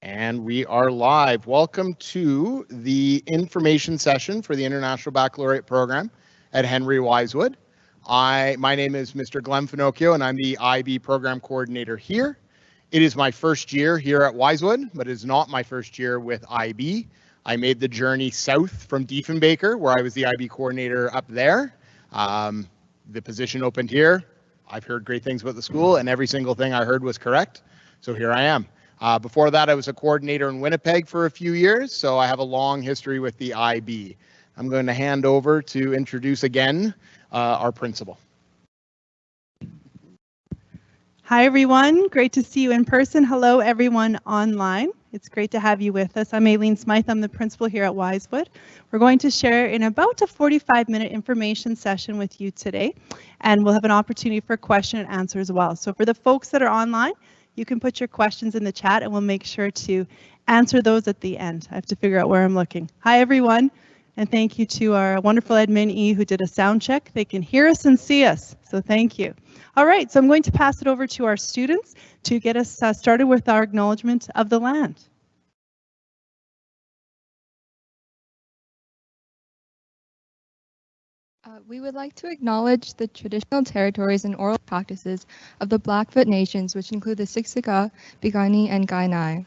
And we are live. Welcome to the information session for the International Baccalaureate Program at Henry Wisewood. My name is Mr. Glenn Finocchio, and I'm the IB Program Coordinator here. It is my first year here at Wisewood, but it is not my first year with IB. I made the journey south from Diefenbaker, where I was the IB Coordinator up there. The position opened here. I've heard great things about the school, and every single thing I heard was correct. So here I am. Before that, I was a coordinator in Winnipeg for a few years, so I have a long history with the IB. I'm going to hand over to introduce again our principal. Hi, everyone. Great to see you in person. Hello, everyone online. It's great to have you with us. I'm Aileen Smythe. I'm the principal here at Wisewood. We're going to share in about a 45-minute information session with you today, and we'll have an opportunity for question and answer as well. So for the folks that are online, you can put your questions in the chat and we'll make sure to answer those at the end. I have to figure out where I'm looking. Hi, everyone. And thank you to our wonderful admin E who did a sound check. They can hear us and see us, so thank you. All right, so I'm going to pass it over to our students to get us started with our acknowledgement of the land. We would like to acknowledge the traditional territories and oral practices of the Blackfoot Nations, which include the Siksika, Piikani, and Kainai.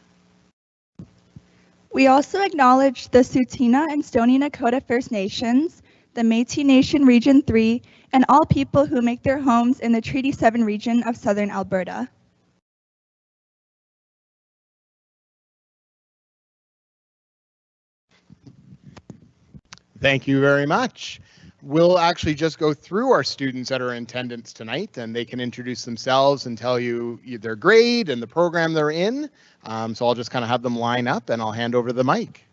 We also acknowledge the Tsuut'ina and Stoney Nakoda First Nations, the Métis Nation Region 3, and all people who make their homes in the Treaty 7 region of southern Alberta. Thank you very much. We'll actually just go through our students that are in attendance tonight, and they can introduce themselves and tell you their grade and the program they're in. So I'll just kind of have them line up and I'll hand over the mic.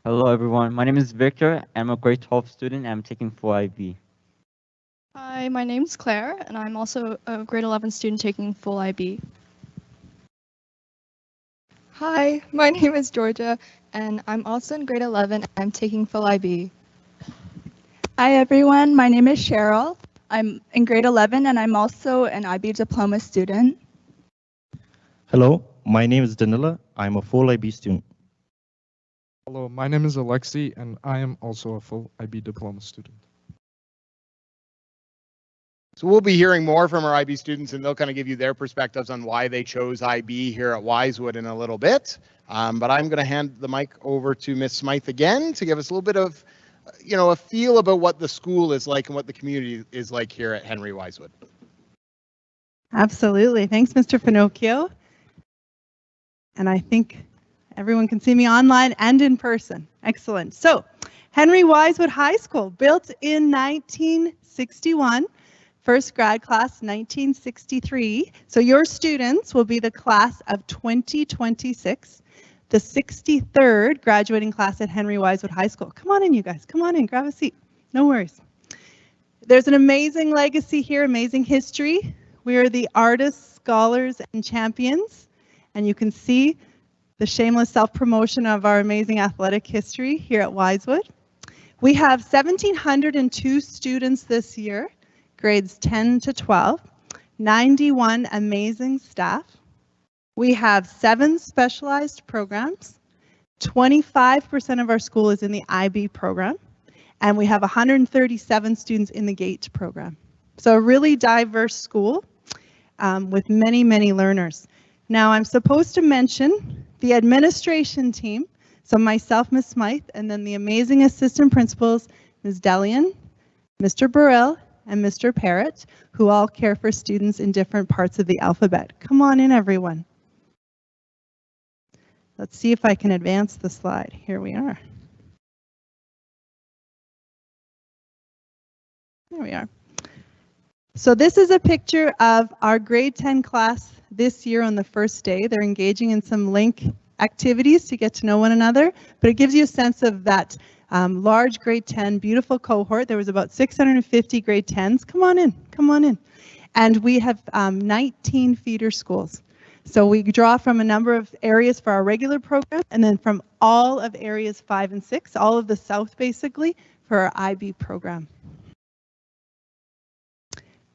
Hello everyone, my name is Victor. I'm a grade 12 student and I'm taking full IB. Hi, my name's Claire and I'm also a grade 11 student taking full IB. Hi, my name is Georgia and I'm also in grade 11 and I'm taking full IB. Hi everyone, my name is Cheryl. I'm in grade 11 and I'm also an IB diploma student. Hello, my name is Danila. I'm a full IB student. Hello, my name is Alexi and I am also a full IB diploma student. So we'll be hearing more from our IB students and they'll kind of give you their perspectives on why they chose IB here at Wisewood in a little bit. But I'm going to hand the mic over to Miss Smythe again to give us a little bit of, a feel about what the school is like and what the community is like here at Henry Wisewood. Absolutely. Thanks, Mr. Finocchio. And I think everyone can see me online and in person. Excellent. So, Henry Wisewood High School, built in 1961. First grad class 1963. So your students will be the class of 2026, the 63rd graduating class at Henry Wisewood High School. Come on in, you guys. Come on in, grab a seat. No worries. There's an amazing legacy here, amazing history. We are the artists, scholars, and champions. And you can see the shameless self-promotion of our amazing athletic history here at Wisewood. We have 1,702 students this year. Grades 10 to 12, 91 amazing staff. We have 7 specialized programs. 25% of our school is in the IB program, and we have 137 students in the GATE program. So a really diverse school with many, many learners. Now I'm supposed to mention the administration team. So myself, Ms. Smythe, and then the amazing assistant principals, Ms. Delian, Mr. Burrell, and Mr. Parrott, who all care for students in different parts of the alphabet. Come on in, everyone. Let's see if I can advance the slide. Here we are. There we are. So this is a picture of our grade 10 class this year on the first day. They're engaging in some link activities to get to know one another, but it gives you a sense of that large grade 10, beautiful cohort. There was about 650 grade 10s. Come on in, come on in. And we have 19 feeder schools. So we draw from a number of areas for our regular program, and then from all of areas 5 and 6, all of the south basically, for our IB program.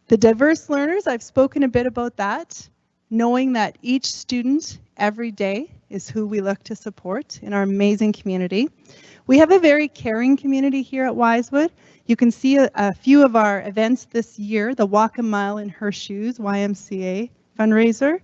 The diverse learners, I've spoken a bit about that. knowing that each student every day is who we look to support in our amazing community. We have a very caring community here at Wisewood. You can see a few of our events this year, the Walk a Mile in Her Shoes YMCA fundraiser,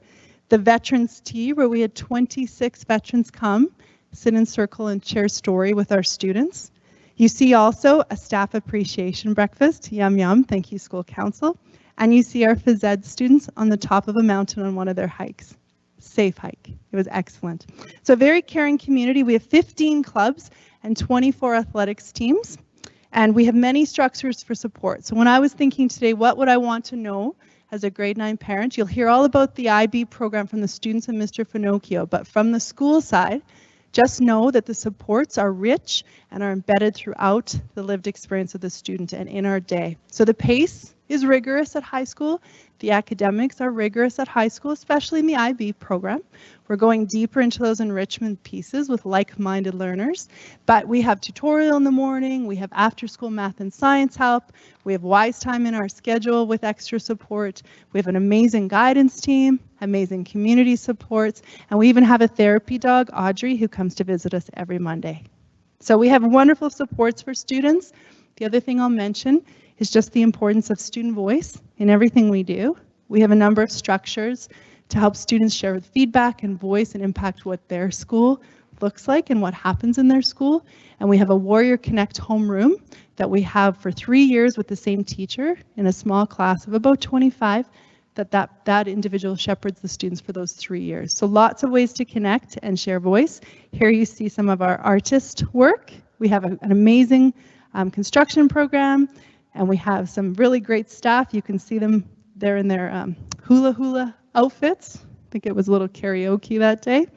the Veterans Tea, where we had 26 veterans come, sit in circle and share story with our students. You see also a staff appreciation breakfast, yum yum, thank you school council. And you see our phys ed students on the top of a mountain on one of their hikes. Safe hike, it was excellent. So a very caring community. We have 15 clubs and 24 athletics teams. And we have many structures for support. So when I was thinking today, what would I want to know as a grade 9 parent? You'll hear all about the IB program from the students and Mr. Finocchio, but from the school side, just know that the supports are rich and are embedded throughout the lived experience of the student and in our day. So the pace is rigorous at high school. The academics are rigorous at high school, especially in the IB program. We're going deeper into those enrichment pieces with like-minded learners, but we have tutorial in the morning, we have after-school math and science help, we have Wise Time in our schedule with extra support, we have an amazing guidance team, amazing community supports, and we even have a therapy dog, Audrey, who comes to visit us every Monday. So we have wonderful supports for students. The other thing I'll mention is just the importance of student voice in everything we do. We have a number of structures to help students share feedback and voice and impact what their school looks like and what happens in their school. And we have a Warrior Connect homeroom that we have for 3 years with the same teacher in a small class of about 25 that individual shepherds the students for those 3 years. So lots of ways to connect and share voice. Here you see some of our artist work. We have an amazing construction program, and we have some really great staff. You can see them there in their hula hula outfits. I think it was a little karaoke that day.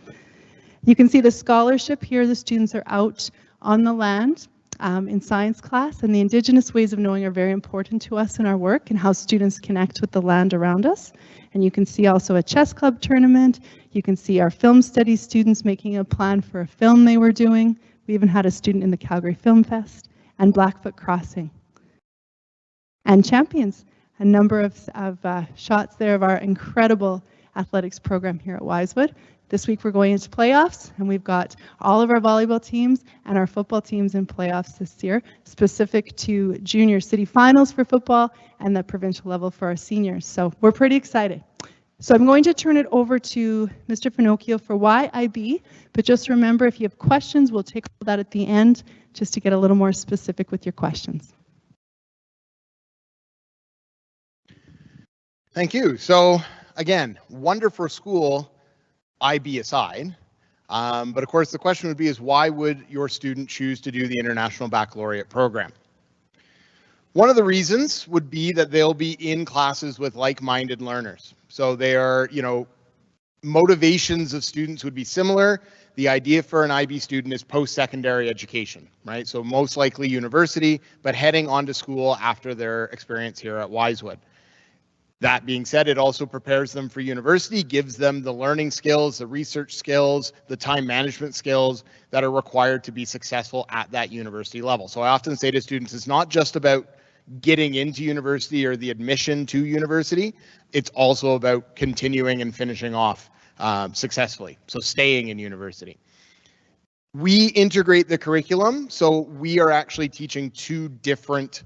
You can see the scholarship here. The students are out on the land in science class, and the Indigenous ways of knowing are very important to us in our work and how students connect with the land around us. And you can see also a chess club tournament. You can see our film studies students making a plan for a film they were doing. We even had a student in the Calgary Film Fest, and Blackfoot Crossing. And champions, a number of shots there of our incredible athletics program here at Wisewood. This week we're going into playoffs, and we've got all of our volleyball teams and our football teams in playoffs this year, specific to junior city finals for football and the provincial level for our seniors. So we're pretty excited. So I'm going to turn it over to Mr. Finocchio for why IB, but just remember, if you have questions, we'll take all that at the end just to get a little more specific with your questions. Thank you. So again, wonderful school, IB aside. But of course, the question would be is why would your student choose to do the International Baccalaureate program? One of the reasons would be that they'll be in classes with like-minded learners. So they are, motivations of students would be similar. The idea for an IB student is post-secondary education, right? So most likely university, but heading on to school after their experience here at Wisewood. That being said, it also prepares them for university, gives them the learning skills, the research skills, the time management skills that are required to be successful at that university level. So I often say to students, it's not just about getting into university or the admission to university, it's also about continuing and finishing off successfully, so staying in university. We integrate the curriculum, so we are actually teaching 2 different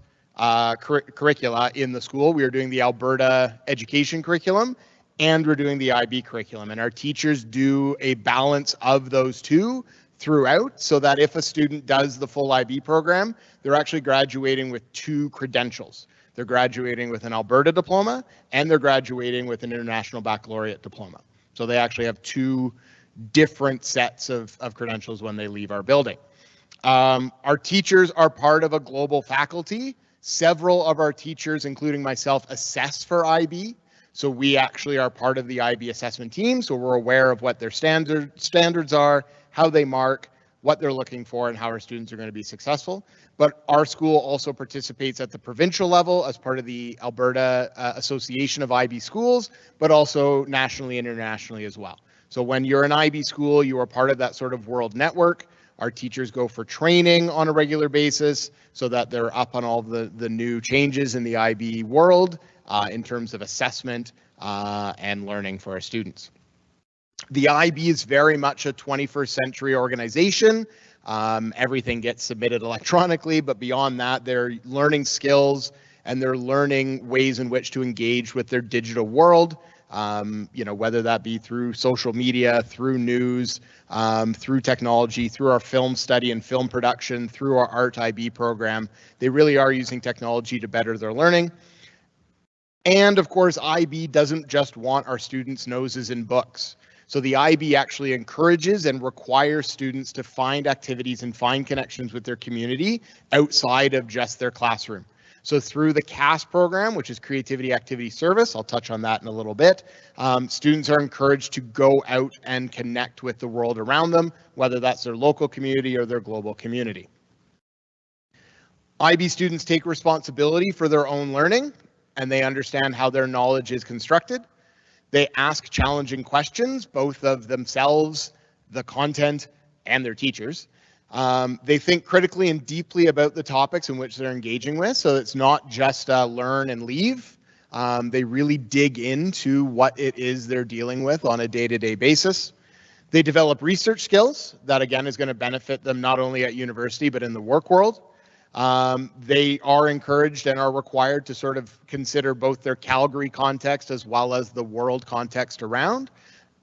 curricula in the school. We are doing the Alberta education curriculum and we're doing the IB curriculum, and our teachers do a balance of those 2 throughout, so that if a student does the full IB program, they're actually graduating with 2 credentials. They're graduating with an Alberta diploma and they're graduating with an International Baccalaureate diploma. So they actually have 2 different sets of credentials when they leave our building. Our teachers are part of a global faculty. Several of our teachers, including myself, assess for IB. So we actually are part of the IB assessment team, so we're aware of what their standards are, how they mark, what they're looking for, and how our students are going to be successful. But our school also participates at the provincial level as part of the Alberta Association of IB Schools, but also nationally and internationally as well. So when you're an IB school, you are part of that sort of world network Our teachers go for training on a regular basis so that they're up on all the new changes in the IB world in terms of assessment and learning for our students. The IB is very much a 21st century organization. Everything gets submitted electronically, but beyond that, they're learning skills and they're learning ways in which to engage with their digital world. You know, whether that be through social media, through news, through technology, through our film study and film production, through our Art IB program. They really are using technology to better their learning. And of course, IB doesn't just want our students' noses in books. So the IB actually encourages and requires students to find activities and find connections with their community outside of just their classroom. So through the CAS program, which is Creativity Activity Service, I'll touch on that in a little bit, students are encouraged to go out and connect with the world around them, whether that's their local community or their global community. IB students take responsibility for their own learning, and they understand how their knowledge is constructed. They ask challenging questions, both of themselves, the content, and their teachers. They think critically and deeply about the topics in which they're engaging with, so it's not just learn and leave. They really dig into what it is they're dealing with on a day-to-day basis. They develop research skills that, again, is going to benefit them not only at university, but in the work world. They are encouraged and are required to sort of consider both their Calgary context as well as the world context around,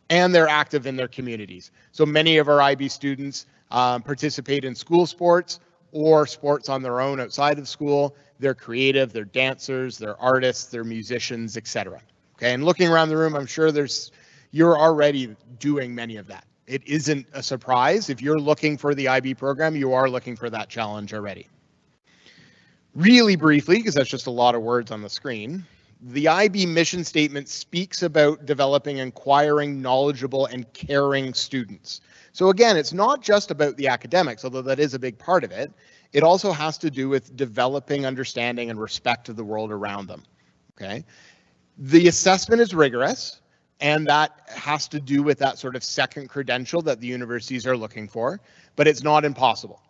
and they're active in their communities. So many of our IB students participate in school sports or sports on their own outside of school. They're creative, they're dancers, they're artists, they're musicians, etc. Okay, and looking around the room, I'm sure you're already doing many of that. It isn't a surprise. If you're looking for the IB program, you are looking for that challenge already. Really briefly, because that's just a lot of words on the screen, the IB mission statement speaks about developing inquiring, knowledgeable, and caring students. So again, it's not just about the academics, although that is a big part of it. It also has to do with developing understanding and respect of the world around them. Okay, the assessment is rigorous, and that has to do with that sort of second credential that the universities are looking for, but it's not impossible.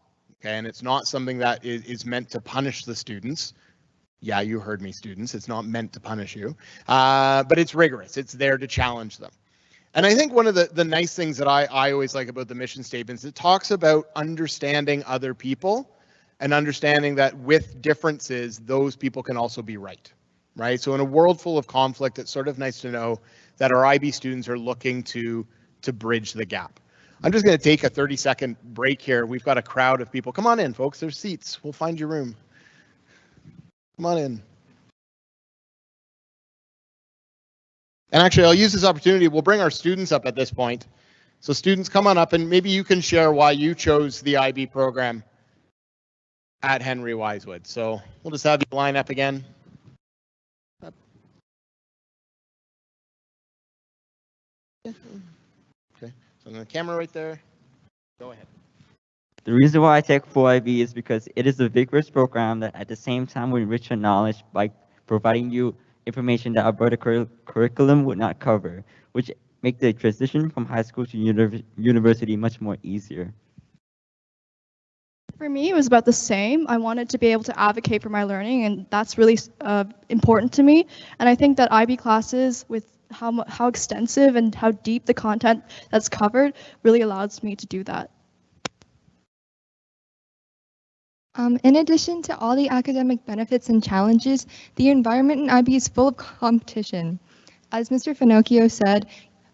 Okay, and it's not something that is meant to punish the students. Yeah, you heard me, students. It's not meant to punish you, but it's rigorous. It's there to challenge them. And I think one of the nice things that I always like about the mission statements, it talks about understanding other people and understanding that with differences, those people can also be right? So in a world full of conflict, it's sort of nice to know that our IB students are looking to bridge the gap. I'm just going to take a 30-second break here. We've got a crowd of people. Come on in, folks. There's seats. We'll find your room. Come on in. And actually, I'll use this opportunity. We'll bring our students up at this point. So students, come on up, and maybe you can share why you chose the IB program at Henry Wisewood. So we'll just have you line up again. Okay, so the camera right there. Go ahead. The reason why I take full IB is because it is a vigorous program that at the same time will enrich your knowledge by providing you information that Alberta curriculum would not cover, which make the transition from high school to university much more easier. For me, it was about the same. I wanted to be able to advocate for my learning, and that's really important to me. And I think that IB classes, with how extensive and how deep the content that's covered, really allows me to do that. In addition to all the academic benefits and challenges, the environment in IB is full of competition. As Mr. Finocchio said,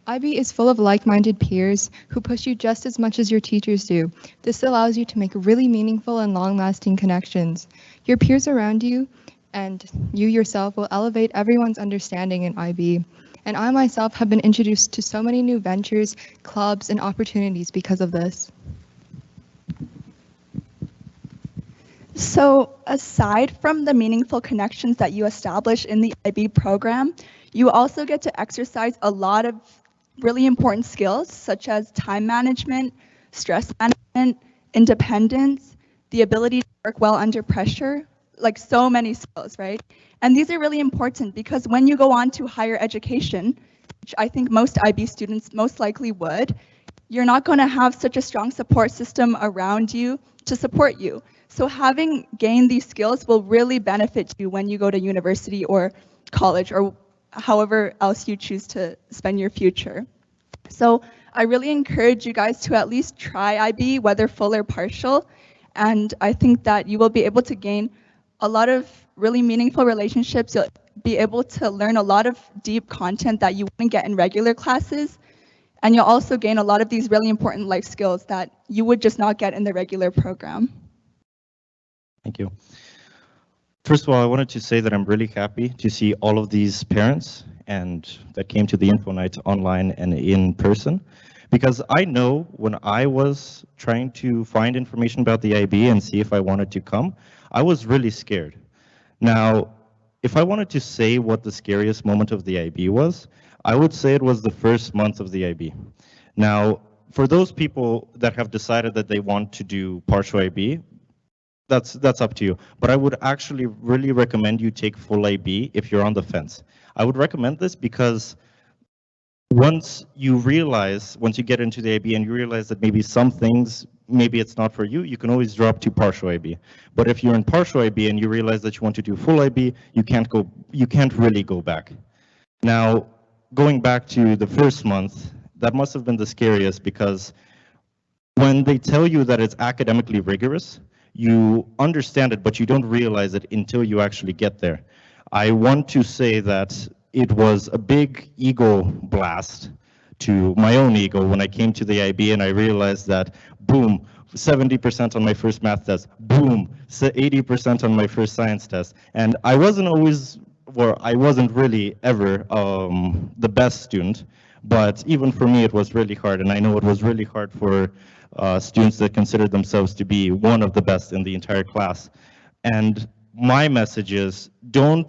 IB is full of like-minded peers who push you just as much as your teachers do. This allows you to make really meaningful and long-lasting connections. Your peers around you and you yourself will elevate everyone's understanding in IB. And I myself have been introduced to so many new ventures, clubs, and opportunities because of this. So aside from the meaningful connections that you establish in the IB program, you also get to exercise a lot of really important skills such as time management, stress management, independence, the ability to work well under pressure, like so many skills, right? And these are really important because when you go on to higher education, which I think most IB students most likely would, you're not going to have such a strong support system around you to support you. So having gained these skills will really benefit you when you go to university or college or however else you choose to spend your future. So I really encourage you guys to at least try IB, whether full or partial. And I think that you will be able to gain a lot of really meaningful relationships. You'll be able to learn a lot of deep content that you wouldn't get in regular classes. And you'll also gain a lot of these really important life skills that you would just not get in the regular program. Thank you. First of all, I wanted to say that I'm really happy to see all of these parents and that came to the Info Night online and in person, because I know when I was trying to find information about the IB and see if I wanted to come, I was really scared. Now, if I wanted to say what the scariest moment of the IB was, I would say it was the first month of the IB. Now, for those people that have decided that they want to do partial IB, that's up to you. But I would actually really recommend you take full IB if you're on the fence. I would recommend this because once you get into the IB and you realize that maybe some things, maybe it's not for you, you can always drop to partial IB. But if you're in partial IB and you realize that you want to do full IB, you can't really go back. Now, going back to the first month, that must have been the scariest, because when they tell you that it's academically rigorous, you understand it, but you don't realize it until you actually get there. I want to say that it was a big ego blast to my own ego when I came to the IB and I realized that, boom, 70% on my first math test, boom, 80% on my first science test. And I wasn't really ever the best student, but even for me it was really hard, and I know it was really hard for students that consider themselves to be one of the best in the entire class. And my message is, don't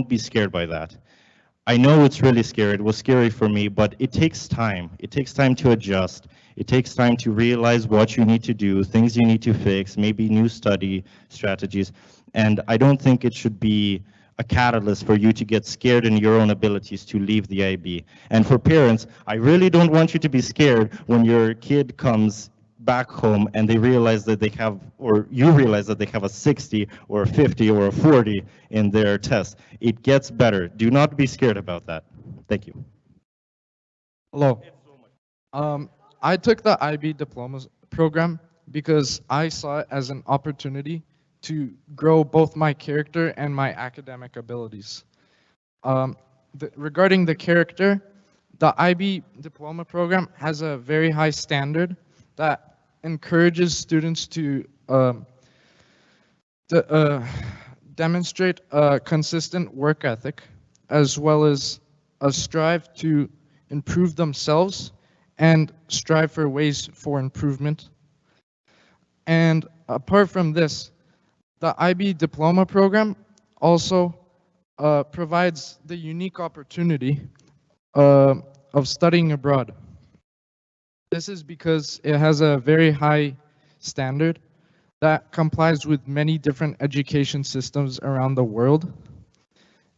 be scared by that. I know it's really scary. It was scary for me, but it takes time. It takes time to adjust. It takes time to realize what you need to do, things you need to fix, maybe new study strategies. And I don't think it should be a catalyst for you to get scared in your own abilities to leave the IB. And for parents, I really don't want you to be scared when your kid comes back home and they realize that they have, or you realize that they have a 60 or a 50 or a 40 in their test. It gets better. Do not be scared about that. Thank you. Hello. I took the IB Diploma program because I saw it as an opportunity to grow both my character and my academic abilities. Regarding the character, the IB Diploma program has a very high standard that encourages students to demonstrate a consistent work ethic, as well as a strive to improve themselves and strive for ways for improvement. And apart from this, the IB Diploma program also provides the unique opportunity of studying abroad. This is because it has a very high standard that complies with many different education systems around the world.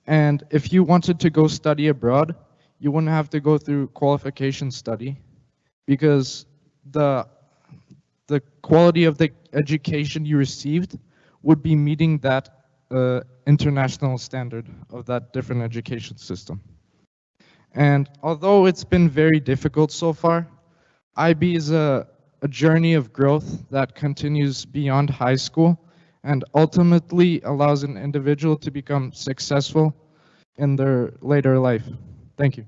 And if you wanted to go study abroad, you wouldn't have to go through qualification study, because the quality of the education you received would be meeting that international standard of that different education system. And although it's been very difficult so far, IB is a journey of growth that continues beyond high school and ultimately allows an individual to become successful in their later life. Thank you.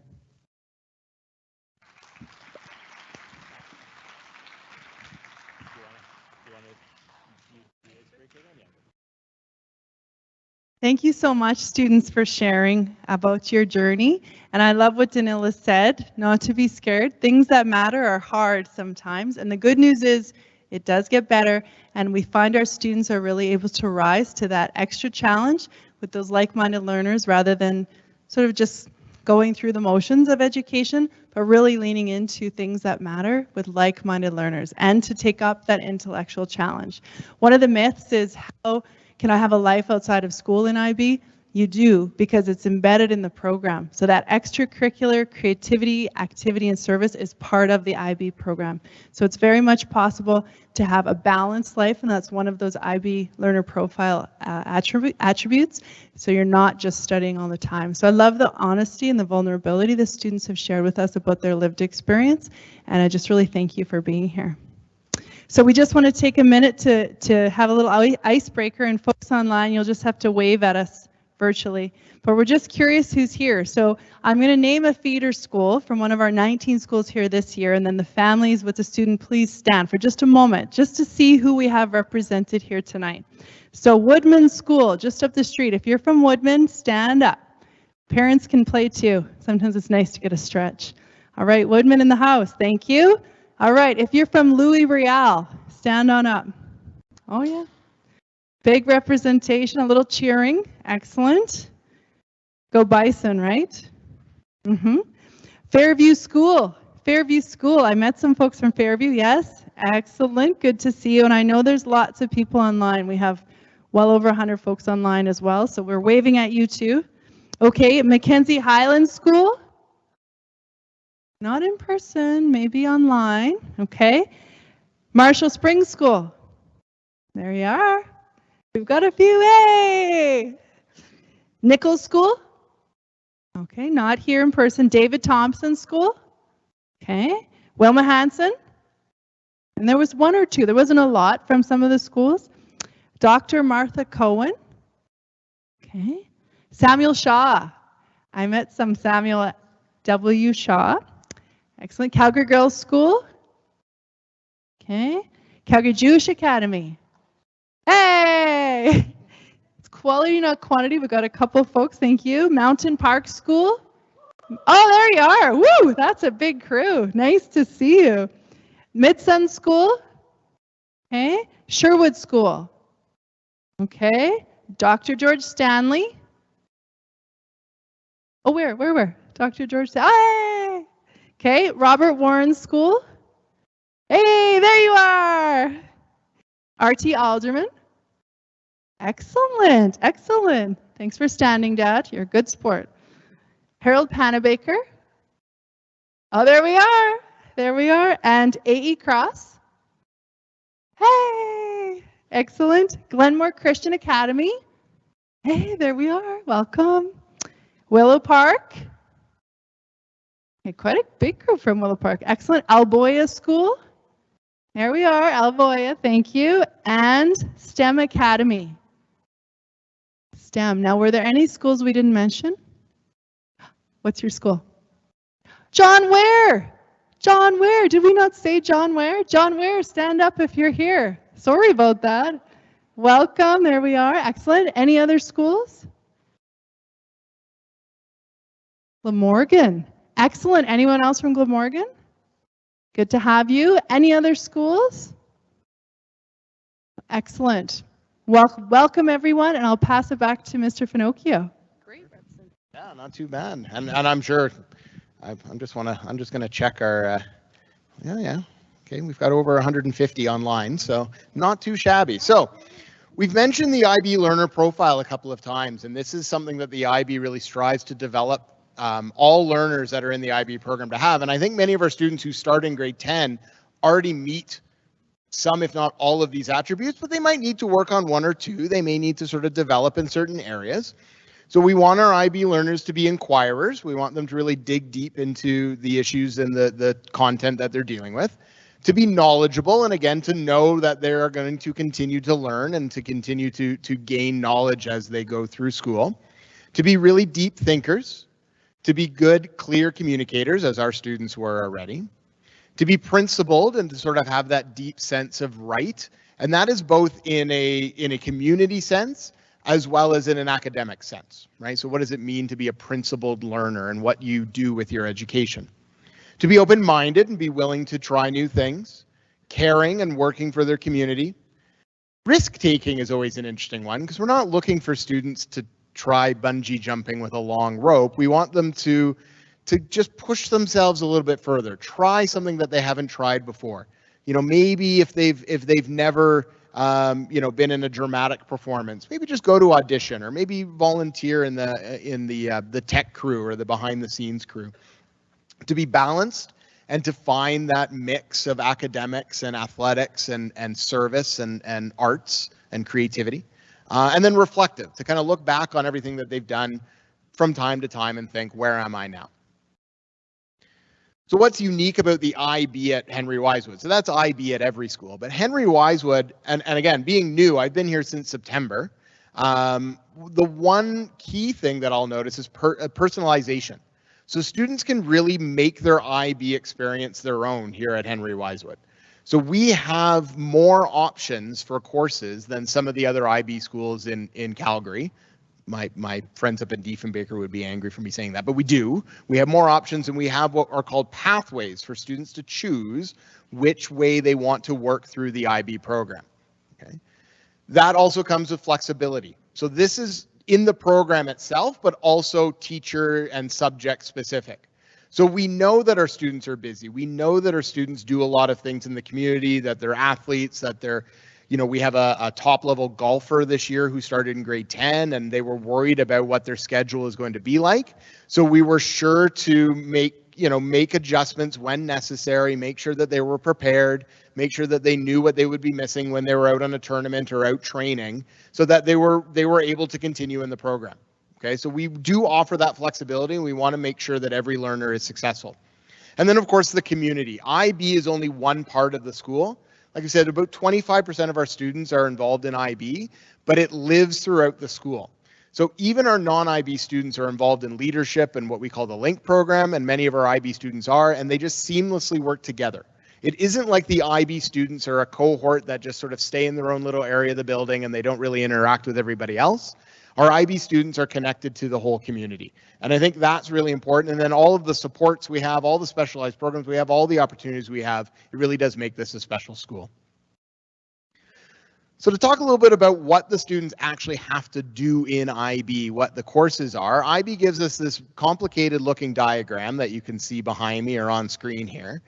Thank you so much, students, for sharing about your journey. And I love what Danila said, not to be scared. Things that matter are hard sometimes. And the good news is it does get better. And we find our students are really able to rise to that extra challenge with those like-minded learners, rather than sort of just going through the motions of education, but really leaning into things that matter with like-minded learners and to take up that intellectual challenge. One of the myths is, how can I have a life outside of school in IB? You do, because it's embedded in the program. So that extracurricular creativity, activity, and service is part of the IB program. So it's very much possible to have a balanced life, and that's one of those IB learner profile attributes. So you're not just studying all the time. So I love the honesty and the vulnerability the students have shared with us about their lived experience, and I just really thank you for being here. So we just want to take a minute to have a little icebreaker, and folks online, you'll just have to wave at us virtually. But we're just curious who's here. So I'm going to name a feeder school from one of our 19 schools here this year, and then the families with the student, please stand for just a moment, just to see who we have represented here tonight. So Woodman School, just up the street. If you're from Woodman, stand up. Parents can play too. Sometimes it's nice to get a stretch. All right, Woodman in the house, thank you. All right, if you're from Louis Riel, stand on up. Oh yeah. Big representation, a little cheering. Excellent. Go Bison, right? Fairview School. Fairview School. I met some folks from Fairview. Yes. Excellent. Good to see you. And I know there's lots of people online. We have well over 100 folks online as well. So we're waving at you too. Okay, Mackenzie Highland School. Not in person, maybe online. Okay. Marshall Springs School. There you are. We've got a few. Hey! Nichols School. Okay, not here in person. David Thompson School. Okay. Wilma Hansen. And there was one or two. There wasn't a lot from some of the schools. Dr. Martha Cohen. Okay. Samuel Shaw. I met some Samuel W. Shaw. Excellent. Calgary Girls School. Okay. Calgary Jewish Academy. Hey! It's quality, not quantity. We've got a couple of folks. Thank you. Mountain Park School. Oh, there you are. Woo! That's a big crew. Nice to see you. Midsun School. Okay. Sherwood School. Okay. Dr. George Stanley. Oh, where? Dr. George Stanley. Hey! Okay. Robert Warren School. Hey, there you are. R.T. Alderman. Excellent, excellent. Thanks for standing, Dad. You're a good sport. Harold Panabaker. Oh, there we are. There we are. And A.E. Cross. Hey, excellent. Glenmore Christian Academy. Hey, there we are. Welcome. Willow Park. Okay, quite a big group from Willow Park. Excellent. Alboya School. There we are, Alboya, thank you. And STEM Academy. STEM. Now, were there any schools we didn't mention? What's your school? John Ware. John Ware. Did we not say John Ware? John Ware, stand up if you're here. Sorry about that. Welcome. There we are. Excellent. Any other schools? Glamorgan. Excellent. Anyone else from Glamorgan? Good to have you. Any other schools? Excellent. Welcome everyone, and I'll pass it back to Mr. Finocchio. Great. Yeah, not too bad. And I'm sure I'm just gonna check our yeah. Okay, we've got over 150 online, so not too shabby. So we've mentioned the IB learner profile a couple of times, and this is something that the IB really strives to develop all learners that are in the IB program to have. And I think many of our students who start in grade 10 already meet some, if not all of these attributes, but they might need to work on one or two. They may need to sort of develop in certain areas. So we want our IB learners to be inquirers. We want them to really dig deep into the issues and the content that they're dealing with, to be knowledgeable, and again, to know that they're going to continue to learn and to continue to gain knowledge as they go through school, to be really deep thinkers, to be good, clear communicators, as our students were already, to be principled and to sort of have that deep sense of right. And that is both in a community sense as well as in an academic sense, right? So what does it mean to be a principled learner and what you do with your education? To be open-minded and be willing to try new things, caring and working for their community. Risk-taking is always an interesting one, because we're not looking for students to try bungee jumping with a long rope. We want them to just push themselves a little bit further, try something that they haven't tried before. You know, maybe if they've never been in a dramatic performance, maybe just go to audition, or maybe volunteer in the tech crew or the behind the scenes crew. To be balanced and to find that mix of academics and athletics and service and arts and creativity. And then reflective, to kind of look back on everything that they've done from time to time and think, where am I now? So what's unique about the IB at Henry Wisewood? So that's IB at every school, but Henry Wisewood, and again, being new, I've been here since September. The one key thing that I'll notice is personalization. So students can really make their IB experience their own here at Henry Wisewood. So we have more options for courses than some of the other IB schools in Calgary. My friends up in Diefenbaker would be angry for me saying that, but we do. We have more options, and we have what are called pathways for students to choose which way they want to work through the IB program. Okay. That also comes with flexibility. So this is in the program itself, but also teacher and subject specific. So we know that our students are busy. We know that our students do a lot of things in the community, that they're athletes, that they're, we have a top level golfer this year who started in grade 10, and they were worried about what their schedule is going to be like. So we were sure to make adjustments when necessary, make sure that they were prepared, make sure that they knew what they would be missing when they were out on a tournament or out training, so that they were able to continue in the program. Okay, so we do offer that flexibility, and we want to make sure that every learner is successful. And then, of course, the community. IB is only one part of the school. Like I said, about 25% of our students are involved in IB, but it lives throughout the school. So even our non-IB students are involved in leadership and what we call the LINK program, and many of our IB students are, and they just seamlessly work together. It isn't like the IB students are a cohort that just sort of stay in their own little area of the building and they don't really interact with everybody else. Our IB students are connected to the whole community. And I think that's really important. And then all of the supports we have, all the specialized programs we have, all the opportunities we have, it really does make this a special school. So to talk a little bit about what the students actually have to do in IB, what the courses are, IB gives us this complicated looking diagram that you can see behind me or on screen here.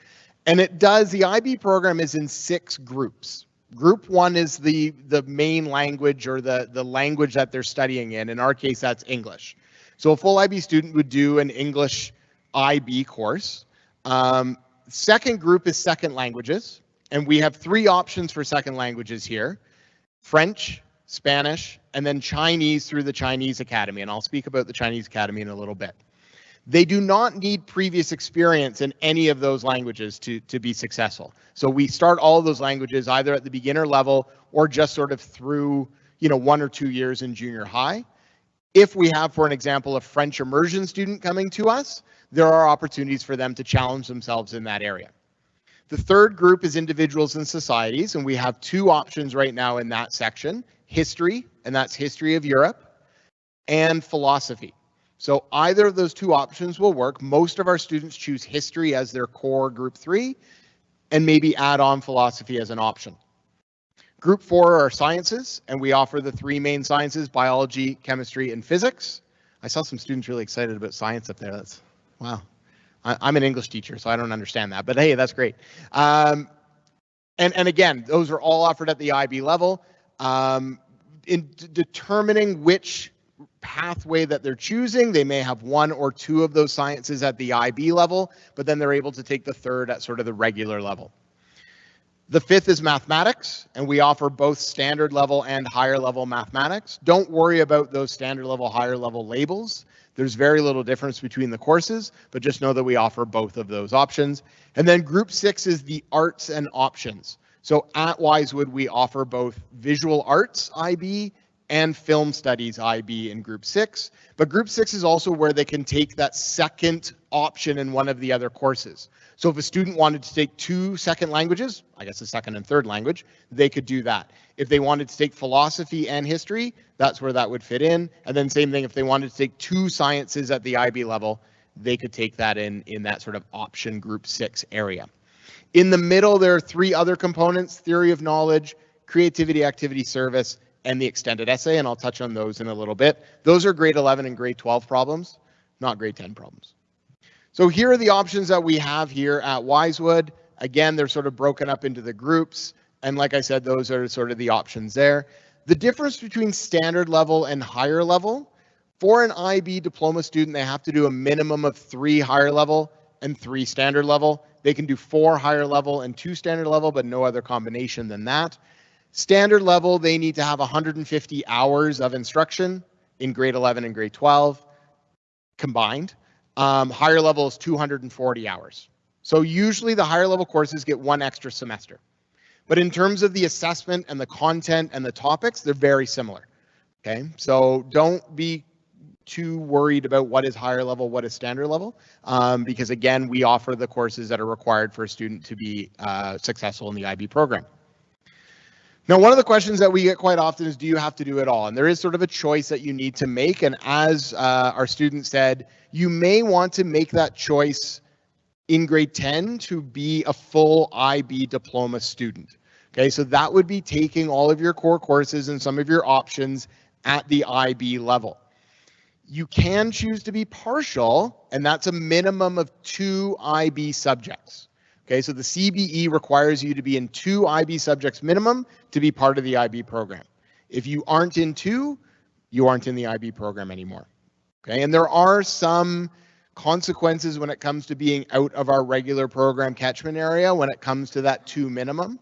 And the IB program is in 6 groups. Group 1 is the main language, or the language that they're studying in. In our case, that's English. So a full IB student would do an English IB course. Second group is second languages, and we have 3 options for second languages here: French, Spanish, and then Chinese through the Chinese Academy. And I'll speak about the Chinese Academy in a little bit. They do not need previous experience in any of those languages to be successful. So we start all of those languages either at the beginner level or just sort of through 1 or 2 years in junior high. If we have, for an example, a French immersion student coming to us, there are opportunities for them to challenge themselves in that area. The third group is individuals and societies, and we have 2 options right now in that section: history, and that's history of Europe, and philosophy. So either of those 2 options will work. Most of our students choose history as their core group 3, and maybe add on philosophy as an option. Group 4 are sciences, and we offer the 3 main sciences: biology, chemistry, and physics. I saw some students really excited about science up there. That's, wow. I'm an English teacher, so I don't understand that, but hey, that's great. And again, those are all offered at the IB level. In determining which pathway that they're choosing, they may have 1 or 2 of those sciences at the IB level, but then they're able to take the 3rd at sort of the regular level. The 5th is mathematics, and we offer both standard level and higher level mathematics. Don't worry about those standard level, higher level labels. There's very little difference between the courses, but just know that we offer both of those options. And then group 6 is the arts and options. So at Wisewood, we offer both visual arts IB and film studies IB in group 6. But group 6 is also where they can take that second option in one of the other courses. So if a student wanted to take 2 second languages, I guess a second and third language, they could do that. If they wanted to take philosophy and history, that's where that would fit in. And then same thing, if they wanted to take 2 sciences at the IB level, they could take that in that sort of option group 6 area. In the middle, there are 3 other components: theory of knowledge, creativity, activity, service, and the extended essay, and I'll touch on those in a little bit. Those are grade 11 and grade 12 problems, not grade 10 problems. So here are the options that we have here at Wisewood. Again, they're sort of broken up into the groups. And like I said, those are sort of the options there. The difference between standard level and higher level, for an IB diploma student, they have to do a minimum of 3 higher level and 3 standard level. They can do 4 higher level and 2 standard level, but no other combination than that. Standard level, they need to have 150 hours of instruction in grade 11 and grade 12 combined. Higher level is 240 hours. So usually the higher level courses get 1 extra semester. But in terms of the assessment and the content and the topics, they're very similar. Okay, so don't be too worried about what is higher level, what is standard level, because again, we offer the courses that are required for a student to be successful in the IB program. Now, one of the questions that we get quite often is, do you have to do it all? And there is sort of a choice that you need to make. And as our student said, you may want to make that choice in grade 10 to be a full IB diploma student. Okay, so that would be taking all of your core courses and some of your options at the IB level. You can choose to be partial, and that's a minimum of 2 IB subjects. Okay, so the CBE requires you to be in 2 IB subjects minimum to be part of the IB program. If you aren't in 2, you aren't in the IB program anymore. Okay, and there are some consequences when it comes to being out of our regular program catchment area when it comes to that 2 minimum.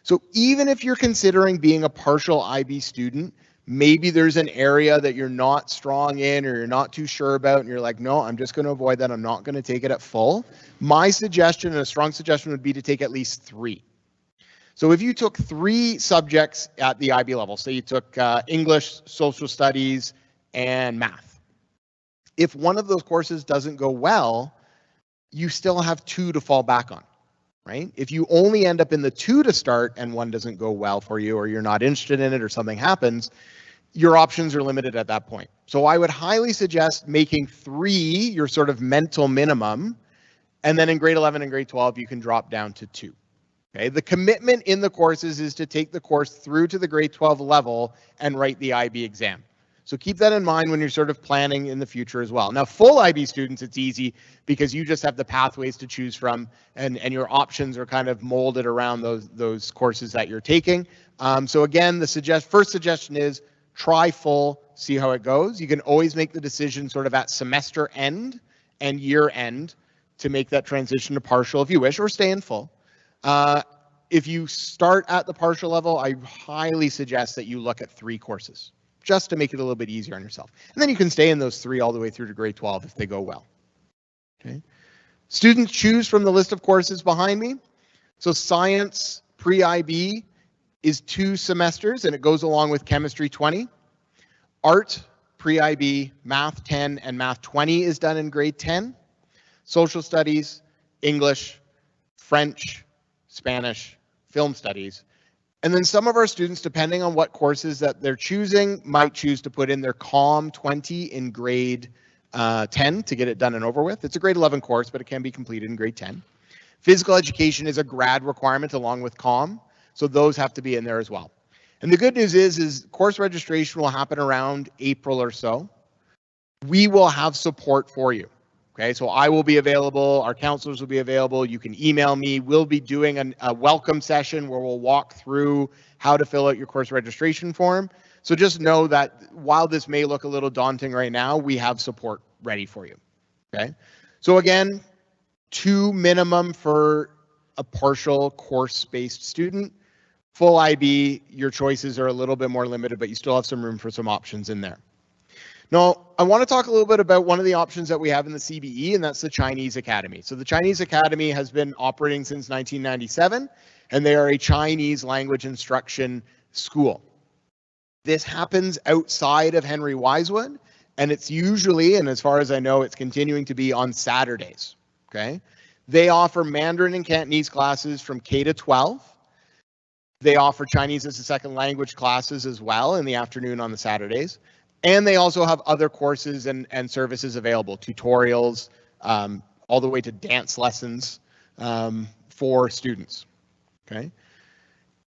So even if you're considering being a partial IB student, maybe there's an area that you're not strong in or you're not too sure about and you're like, no, I'm just going to avoid that. I'm not going to take it at full. My suggestion, and a strong suggestion, would be to take at least 3. So if you took 3 subjects at the IB level, say you took English, social studies, and math. If one of those courses doesn't go well, you still have 2 to fall back on, right? If you only end up in the 2 to start and one doesn't go well for you or you're not interested in it or something happens, your options are limited at that point. So I would highly suggest making 3 your sort of mental minimum, and then in grade 11 and grade 12 you can drop down to 2. Okay, the commitment in the courses is to take the course through to the grade 12 level and write the IB exam. So keep that in mind when you're sort of planning in the future as well. Now, full IB students, it's easy because you just have the pathways to choose from, and your options are kind of molded around those courses that you're taking. So again, the first suggestion is try full, see how it goes. You can always make the decision sort of at semester end and year end to make that transition to partial if you wish, or stay in full. If you start at the partial level, I highly suggest that you look at 3 courses, just to make it a little bit easier on yourself. And then you can stay in those 3 all the way through to grade 12 if they go well. Okay. Students choose from the list of courses behind me. So science pre-IB is 2 semesters, and it goes along with chemistry 20. Art pre-IB, math 10 and math 20 is done in grade 10. Social studies, English, French, Spanish, film studies. And then some of our students, depending on what courses that they're choosing, might choose to put in their COM 20 in grade 10 to get it done and over with. It's a grade 11 course, but it can be completed in grade 10. Physical education is a grad requirement along with COM, so those have to be in there as well. And the good news is course registration will happen around April or so. We will have support for you. Okay, so I will be available, our counselors will be available, you can email me. We'll be doing a welcome session where we'll walk through how to fill out your course registration form. So just know that while this may look a little daunting right now, we have support ready for you. Okay, so again, 2 minimum for a partial course-based student. Full IB, your choices are a little bit more limited, but you still have some room for some options in there. Now, I want to talk a little bit about one of the options that we have in the CBE, and that's the Chinese Academy. So the Chinese Academy has been operating since 1997, and they are a Chinese language instruction school. This happens outside of Henry Wisewood, and it's usually, and as far as I know, it's continuing to be on Saturdays. Okay, they offer Mandarin and Cantonese classes from K to 12. They offer Chinese as a second language classes as well in the afternoon on the Saturdays. And they also have other courses and services available, tutorials, all the way to dance lessons for students. Okay.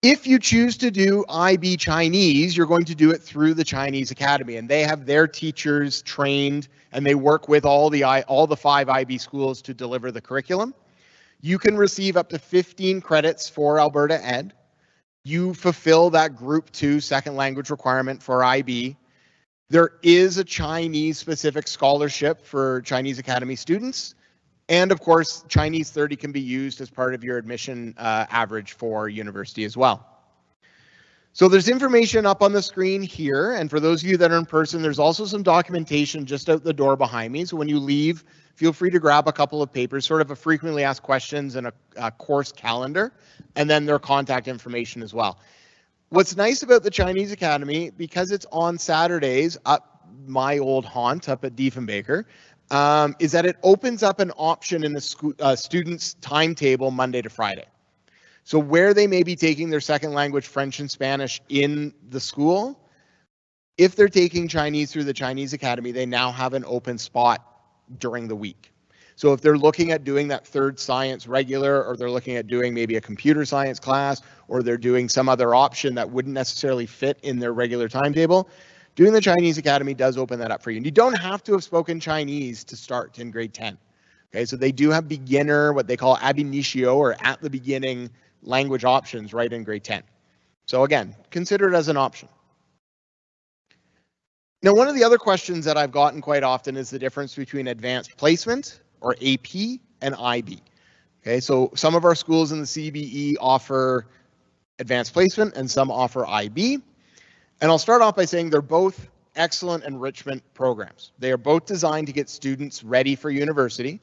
If you choose to do IB Chinese, you're going to do it through the Chinese Academy, and they have their teachers trained, and they work with all the 5 IB schools to deliver the curriculum. You can receive up to 15 credits for Alberta Ed. you fulfill that group 2 second language requirement for IB. There is a Chinese specific scholarship for Chinese Academy students. And of course, Chinese 30 can be used as part of your admission average for university as well. So there's information up on the screen here. And for those of you that are in person, there's also some documentation just out the door behind me. So when you leave, feel free to grab a couple of papers, sort of a frequently asked questions and a course calendar, and then their contact information as well. What's nice about the Chinese Academy, because it's on Saturdays up my old haunt up at Diefenbaker, is that it opens up an option in the student's timetable Monday to Friday. So where they may be taking their second language, French and Spanish in the school, if they're taking Chinese through the Chinese Academy, they now have an open spot during the week. So if they're looking at doing that third science regular, or they're looking at doing maybe a computer science class, or they're doing some other option that wouldn't necessarily fit in their regular timetable, doing the Chinese Academy does open that up for you. And you don't have to have spoken Chinese to start in grade 10. Okay, so they do have beginner, what they call ab initio, or at the beginning language options right in grade 10. So again, consider it as an option. Now, one of the other questions that I've gotten quite often is the difference between advanced placement, or AP, and IB. Okay, so some of our schools in the CBE offer advanced placement and some offer IB. And I'll start off by saying they're both excellent enrichment programs. They are both designed to get students ready for university,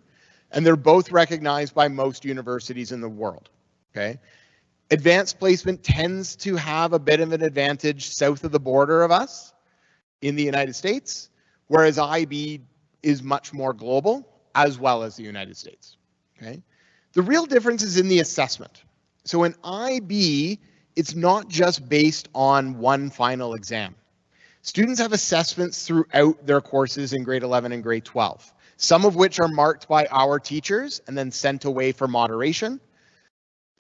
and they're both recognized by most universities in the world. Okay, advanced placement tends to have a bit of an advantage south of the border of us in the United States, whereas IB is much more global, as well as the United States. Okay, the real difference is in the assessment. So in IB, it's not just based on one final exam. Students have assessments throughout their courses in grade 11 and grade 12, some of which are marked by our teachers and then sent away for moderation.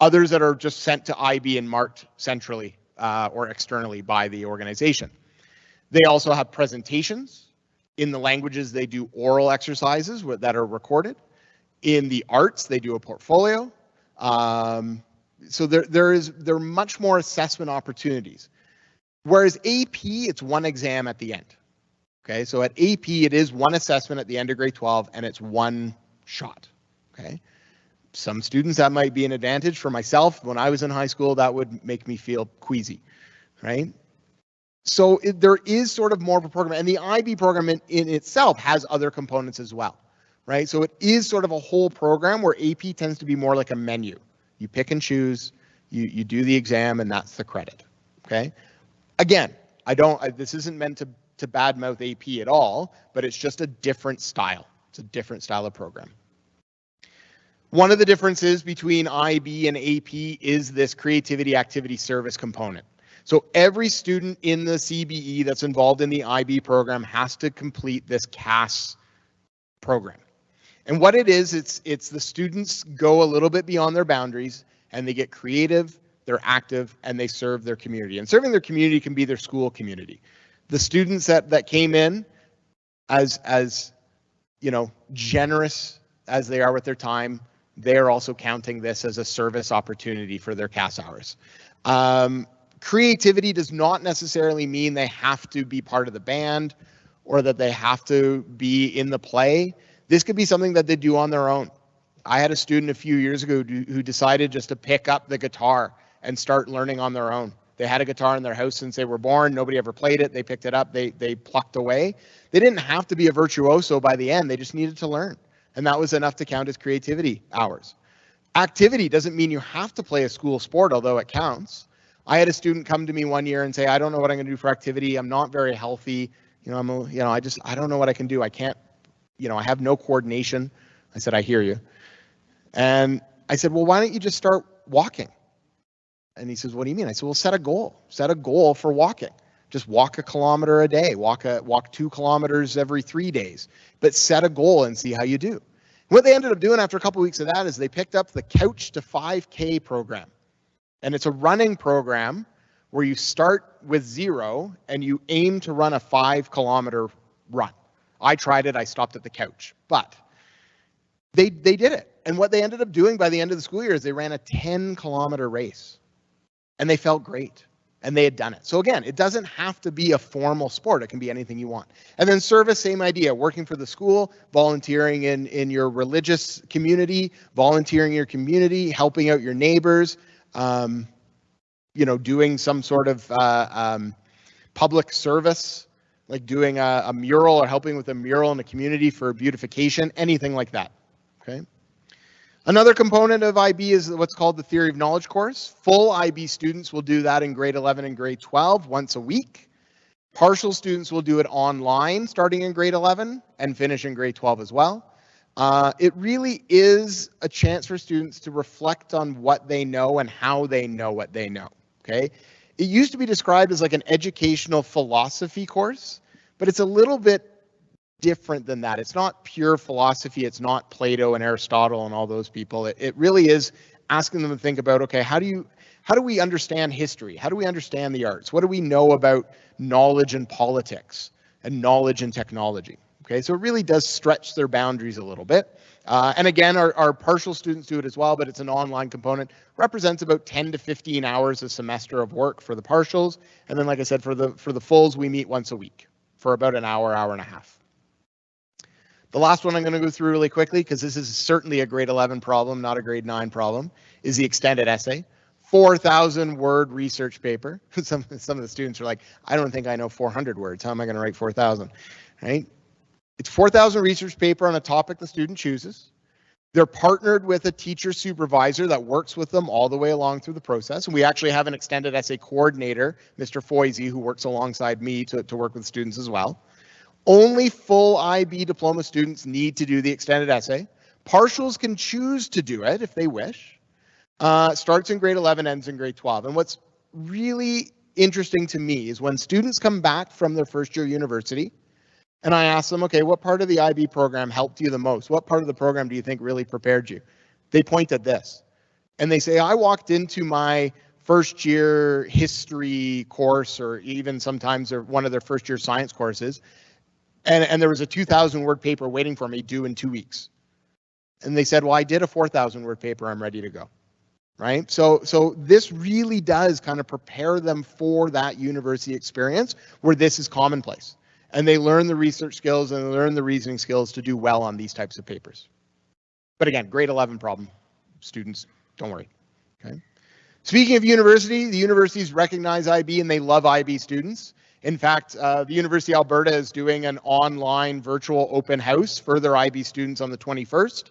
Others that are just sent to IB and marked centrally or externally by the organization. They also have presentations. In the languages, they do oral exercises that are recorded. In the arts, they do a portfolio. So there are much more assessment opportunities. Whereas AP, it's one exam at the end. Okay, so at AP, it is one assessment at the end of grade 12, and it's one shot. Okay. Some students, that might be an advantage. For myself, when I was in high school, that would make me feel queasy, right? So there is sort of more of a program, and the IB program in itself has other components as well, right? So it is sort of a whole program where AP tends to be more like a menu. You pick and choose, you do the exam, and that's the credit, okay? Again, this isn't meant to badmouth AP at all, but it's just a different style. It's a different style of program. One of the differences between IB and AP is this creativity activity service component. So every student in the CBE that's involved in the IB program has to complete this CAS program. And what it is, it's the students go a little bit beyond their boundaries, and they get creative, they're active, and they serve their community. And serving their community can be their school community. The students that came in as you know, generous as they are with their time, they're also counting this as a service opportunity for their CAS hours. Creativity does not necessarily mean they have to be part of the band or that they have to be in the play. This could be something that they do on their own. I had a student a few years ago who decided just to pick up the guitar and start learning on their own. They had a guitar in their house since they were born. Nobody ever played it. They picked it up. They plucked away. They didn't have to be a virtuoso by the end. They just needed to learn. And that was enough to count as creativity hours. Activity doesn't mean you have to play a school sport, although it counts. I had a student come to me one year and say, I don't know what I'm going to do for activity. I'm not very healthy. I don't know what I can do. I can't, I have no coordination. I said, I hear you. And I said, well, why don't you just start walking? And he says, what do you mean? I said, well, set a goal. Set a goal for walking. Just walk 1 kilometer a day. Walk 2 kilometers every 3 days. But set a goal and see how you do. What they ended up doing after a couple of weeks of that is they picked up the Couch to 5K program. And it's a running program where you start with 0 and you aim to run a 5-kilometer run. I tried it. I stopped at the Couch. But they did it. And what they ended up doing by the end of the school year is they ran a 10-kilometer race. and they felt great. And they had done it. So again, it doesn't have to be a formal sport. It can be anything you want. And then service, same idea. Working for the school, volunteering in your religious community, volunteering in your community, helping out your neighbors, doing some sort of public service, like doing a mural or helping with a mural in the community for beautification, anything like that. Okay. Another component of IB is what's called the Theory of Knowledge course. Full IB students will do that in grade 11 and grade 12 once a week. Partial students will do it online starting in grade 11 and finish in grade 12 as well. It really is a chance for students to reflect on what they know and how they know what they know. Okay. It used to be described as like an educational philosophy course, but it's a little bit different than that. It's not pure philosophy. It's not Plato and Aristotle and all those people. It really is asking them to think about, okay, how do we understand history? How do we understand the arts? What do we know about knowledge and politics and knowledge and technology? Okay, so it really does stretch their boundaries a little bit. And again, our partial students do it as well, but it's an online component. Represents about 10 to 15 hours a semester of work for the partials. And then, like I said, for the fulls, we meet once a week for about an hour, hour and a half. The last one I'm going to go through really quickly, because this is certainly a grade 11 problem, not a grade 9 problem, is the extended essay. 4,000 word research paper. Some of the students are like, I don't think I know 400 words. How am I going to write 4,000? Right? It's 4,000 research paper on a topic the student chooses. They're partnered with a teacher supervisor that works with them all the way along through the process. And we actually have an extended essay coordinator, Mr. Foisey, who works alongside me to work with students as well. Only full IB diploma students need to do the extended essay. Partials can choose to do it if they wish. Starts in grade 11, ends in grade 12. And what's really interesting to me is when students come back from their first year university, and I ask them, okay, what part of the IB program helped you the most? What part of the program do you think really prepared you? They point at this. And they say, I walked into my first year history course, or even sometimes one of their first year science courses, and there was a 2,000 word paper waiting for me due in 2 weeks. And they said, well, I did a 4,000 word paper, I'm ready to go. Right? So this really does kind of prepare them for that university experience where this is commonplace. And they learn the research skills and they learn the reasoning skills to do well on these types of papers. But again, grade 11 problem. Students, don't worry. Okay. Speaking of university, the universities recognize IB and they love IB students. In fact, the University of Alberta is doing an online virtual open house for their IB students on the 21st.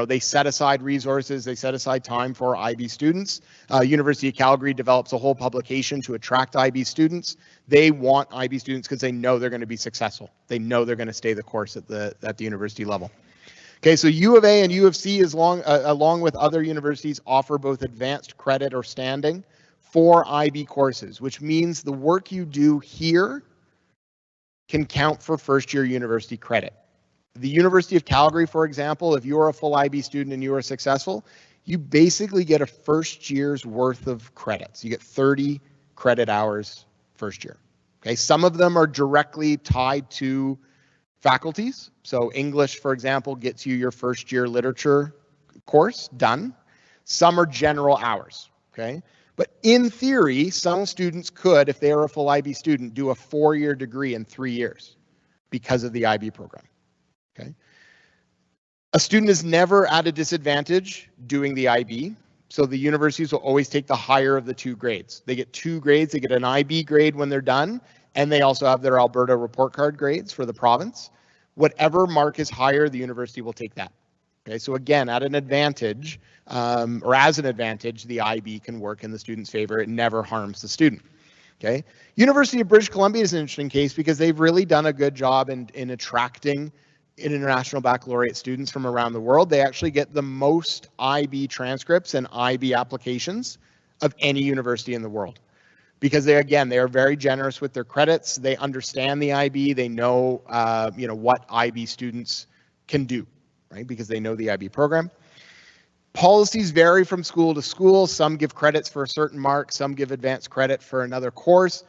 They set aside resources, they set aside time for IB students. University of Calgary develops a whole publication to attract IB students. They want IB students because they know they're going to be successful. They know they're going to stay the course at the university level. Okay, so U of A and U of C, along with other universities, offer both advanced credit or standing for IB courses, which means the work you do here can count for first year university credit. The University of Calgary, for example, if you're a full IB student and you are successful, you basically get a first year's worth of credits. You get 30 credit hours first year. Okay, some of them are directly tied to faculties. So English, for example, gets you your first year literature course done. Some are general hours. Okay. But in theory, some students could, if they are a full IB student, do a 4-year degree in 3 years because of the IB program. Okay. A student is never at a disadvantage doing the IB. So the universities will always take the higher of the 2 grades. They get 2 grades. They get an IB grade when they're done, and they also have their Alberta report card grades for the province. Whatever mark is higher, the university will take that. Okay, so again, at an advantage, or as an advantage, the IB can work in the student's favor. It never harms the student. Okay, University of British Columbia is an interesting case because they've really done a good job in attracting international baccalaureate students from around the world. They actually get the most IB transcripts and IB applications of any university in the world. Because they are very generous with their credits. They understand the IB. They know, what IB students can do. Right, because they know the IB program. Policies vary from school to school. Some give credits for a certain mark. Some give advanced credit for another course.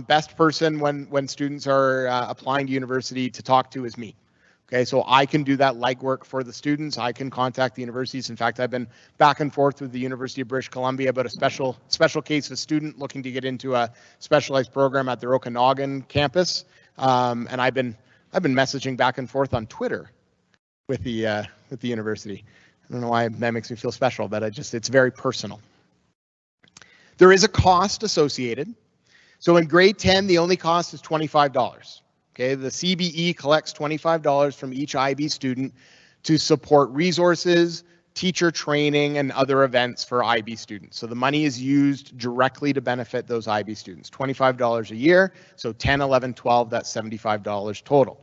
Best person when students are applying to university to talk to is me. Okay, so I can do that legwork for the students. I can contact the universities. In fact, I've been back and forth with the University of British Columbia about a special case of a student looking to get into a specialized program at their Okanagan campus, and I've been messaging back and forth on Twitter with the university. I don't know why that makes me feel special, but it's very personal. There is a cost associated. So in grade 10, the only cost is $25. Okay, the CBE collects $25 from each IB student to support resources, teacher training, and other events for IB students. So the money is used directly to benefit those IB students. $25 a year, so 10, 11, 12, that's $75 total.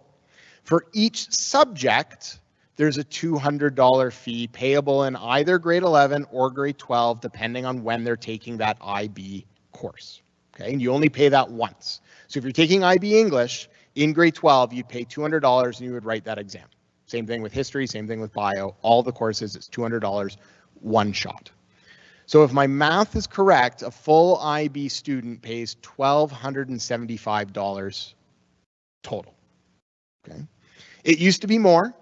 For each subject, there's a $200 fee payable in either grade 11 or grade 12, depending on when they're taking that IB course. Okay, and you only pay that once. So if you're taking IB English, in grade 12, you'd pay $200 and you would write that exam. Same thing with history, same thing with bio. All the courses, it's $200, one shot. So if my math is correct, a full IB student pays $1,275 total. Okay. It used to be more.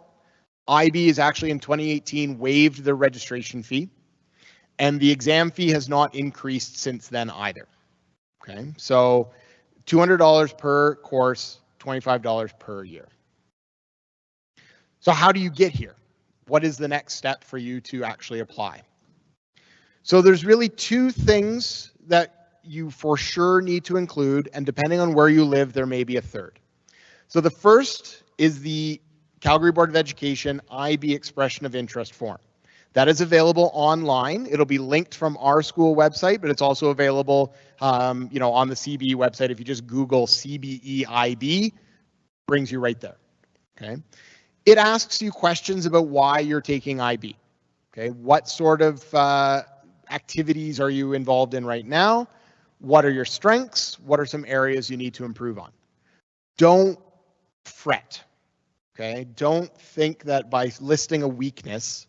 IB is actually in 2018 waived the registration fee, and the exam fee has not increased since then either. Okay, so $200 per course, $25 per year. So how do you get here? What is the next step for you to actually apply? So there's really two things that you for sure need to include, and depending on where you live, there may be a third. So the first is the Calgary Board of Education IB Expression of Interest form. That is available online. It'll be linked from our school website, but it's also available, on the CBE website. If you just Google CBE IB, brings you right there. Okay. It asks you questions about why you're taking IB. Okay. What sort of activities are you involved in right now? What are your strengths? What are some areas you need to improve on? Don't fret. Okay. Don't think that by listing a weakness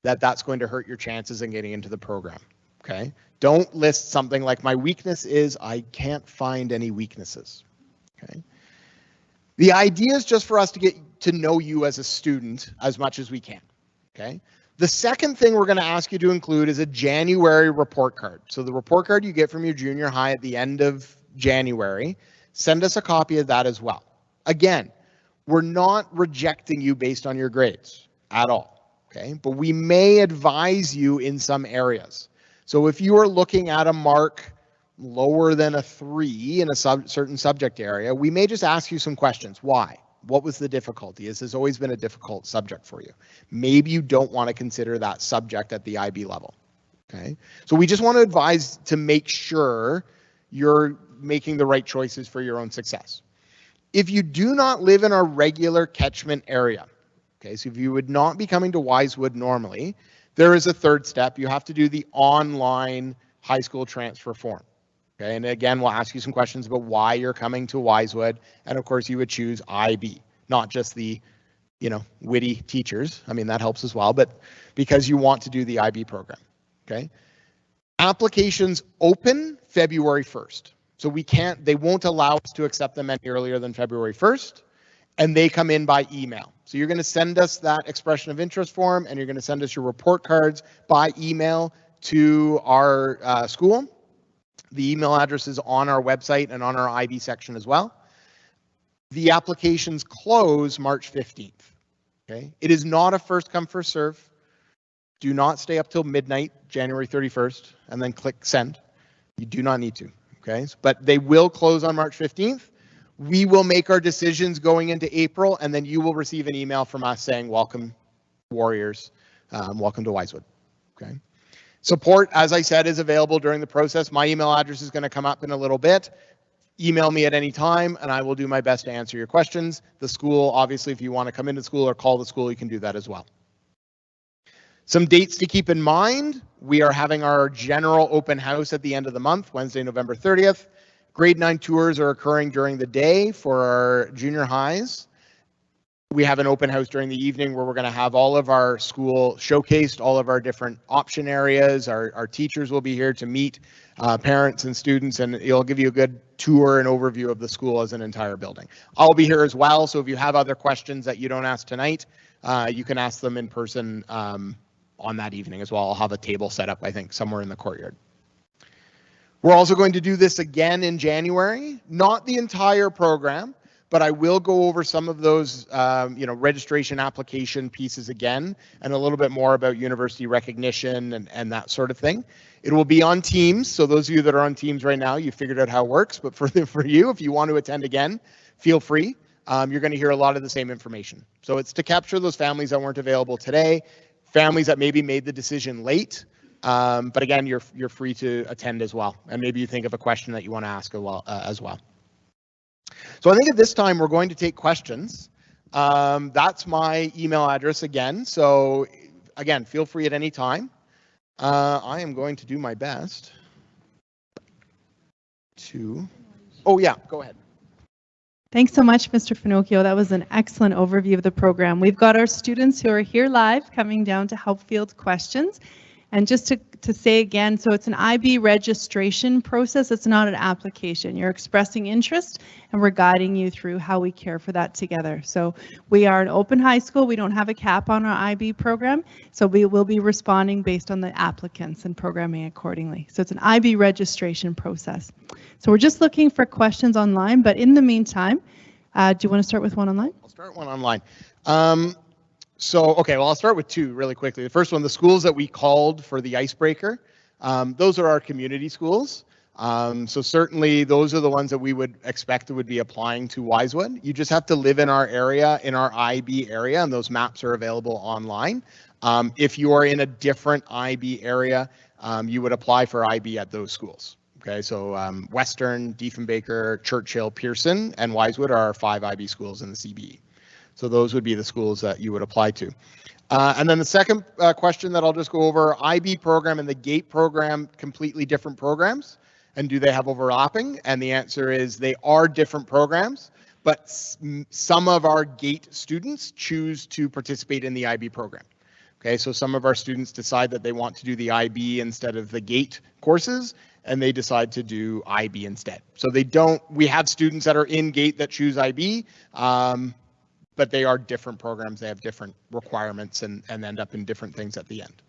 that's going to hurt your chances in getting into the program. Okay. Don't list something like, my weakness is I can't find any weaknesses. Okay. The idea is just for us to get to know you as a student as much as we can. Okay. The second thing we're going to ask you to include is a January report card. So the report card you get from your junior high at the end of January, send us a copy of that as well. Again, we're not rejecting you based on your grades at all. Okay, but we may advise you in some areas. So if you are looking at a mark lower than a 3 in a certain subject area, we may just ask you some questions. Why? What was the difficulty? Has this always been a difficult subject for you? Maybe you don't want to consider that subject at the IB level. Okay, so we just want to advise to make sure you're making the right choices for your own success. If you do not live in our regular catchment area, okay, so if you would not be coming to Wisewood normally, there is a third step. You have to do the online high school transfer form. Okay, and again, we'll ask you some questions about why you're coming to Wisewood, and of course you would choose IB, not just the, witty teachers. I mean, that helps as well, but because you want to do the IB program. Okay, applications open February 1st. So they won't allow us to accept them any earlier than February 1st. And they come in by email. So you're going to send us that expression of interest form, and you're going to send us your report cards by email to our school. The email address is on our website and on our IB section as well. The applications close March 15th. Okay, it is not a first come first serve. Do not stay up till midnight, January 31st, and then click send. You do not need to. Okay, but they will close on March 15th. We will make our decisions going into April, and then you will receive an email from us saying, welcome, Warriors, welcome to Wisewood. Okay. Support, as I said, is available during the process. My email address is going to come up in a little bit. Email me at any time, and I will do my best to answer your questions. The school, obviously, if you want to come into school or call the school, you can do that as well. Some dates to keep in mind. We are having our general open house at the end of the month, Wednesday, November 30th. Grade 9 tours are occurring during the day for our junior highs. We have an open house during the evening where we're going to have all of our school showcased, all of our different option areas. Our teachers will be here to meet parents and students, and it'll give you a good tour and overview of the school as an entire building. I'll be here as well, so if you have other questions that you don't ask tonight, you can ask them in person on that evening as well. I'll have a table set up, I think, somewhere in the courtyard. We're also going to do this again in January, not the entire program, but I will go over some of those, registration application pieces again, and a little bit more about university recognition and that sort of thing. It will be on Teams, so those of you that are on Teams right now, you figured out how it works, but for you, if you want to attend again, feel free. You're going to hear a lot of the same information. So it's to capture those families that weren't available today, families that maybe made the decision late, but again, you're free to attend as well, and maybe you think of a question that you want to ask as well. So I think at this time we're going to take questions. That's my email address again. So again, feel free at any time. I am going to do my best to, oh yeah, go ahead. Thanks so much, Mr. Finocchio. That was an excellent overview of the program. We've got our students who are here live coming down to help field questions. And just to say again, so it's an IB registration process. It's not an application. You're expressing interest, and we're guiding you through how we care for that together. So we are an open high school. We don't have a cap on our IB program, so we will be responding based on the applicants and programming accordingly. So it's an IB registration process. So we're just looking for questions online, but in the meantime, do you want to start with one online? I'll start one online. Okay, well, I'll start with two really quickly. The first one, the schools that we called for the icebreaker, those are our community schools. So certainly those are the ones that we would expect would be applying to Wisewood. You just have to live in our area, in our IB area, and those maps are available online. If you are in a different IB area, you would apply for IB at those schools. Okay, so Western, Diefenbaker, Churchill, Pearson, and Wisewood are our 5 IB schools in the CBE. So those would be the schools that you would apply to. And then the second question that I'll just go over, IB program and the GATE program, completely different programs. And do they have overlapping? And the answer is they are different programs, but some of our GATE students choose to participate in the IB program. Okay, so some of our students decide that they want to do the IB instead of the GATE courses, and they decide to do IB instead. So we have students that are in GATE that choose IB, but they are different programs. They have different requirements and end up in different things at the end.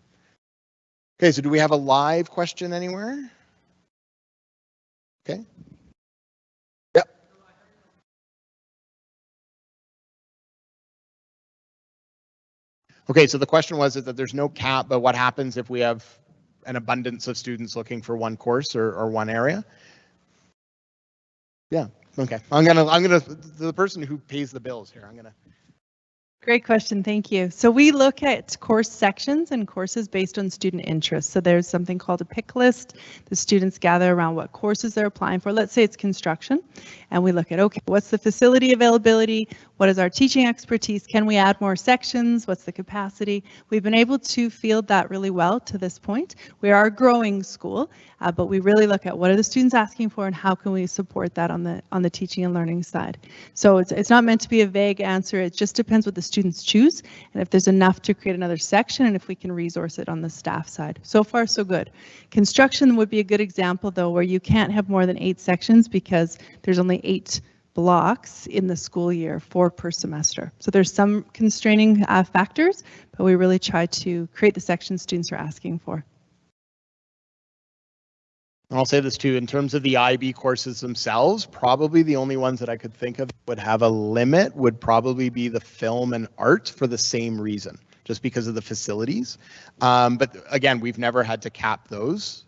Okay, so do we have a live question anywhere? Okay. Yep. Okay, so the question was that there's no cap, but what happens if we have an abundance of students looking for one course or one area? Yeah. Okay, I'm gonna the person who pays the bills here. Great question, thank you. So we look at course sections and courses based on student interest. So there's something called a pick list. The students gather around what courses they're applying for. Let's say it's construction, and we look at, okay, what's the facility availability? What is our teaching expertise? Can we add more sections? What's the capacity? We've been able to field that really well to this point. We are a growing school, but we really look at what are the students asking for and how can we support that on the teaching and learning side. So it's not meant to be a vague answer. It just depends what the students choose and if there's enough to create another section and if we can resource it on the staff side. So far, so good. Construction would be a good example, though, where you can't have more than 8 sections because there's only 8 blocks in the school year, 4 per semester. So there's some constraining factors, but we really try to create the sections students are asking for. And I'll say this too, in terms of the IB courses themselves, probably the only ones that I could think of would have a limit would probably be the film and art for the same reason, just because of the facilities. But again, we've never had to cap those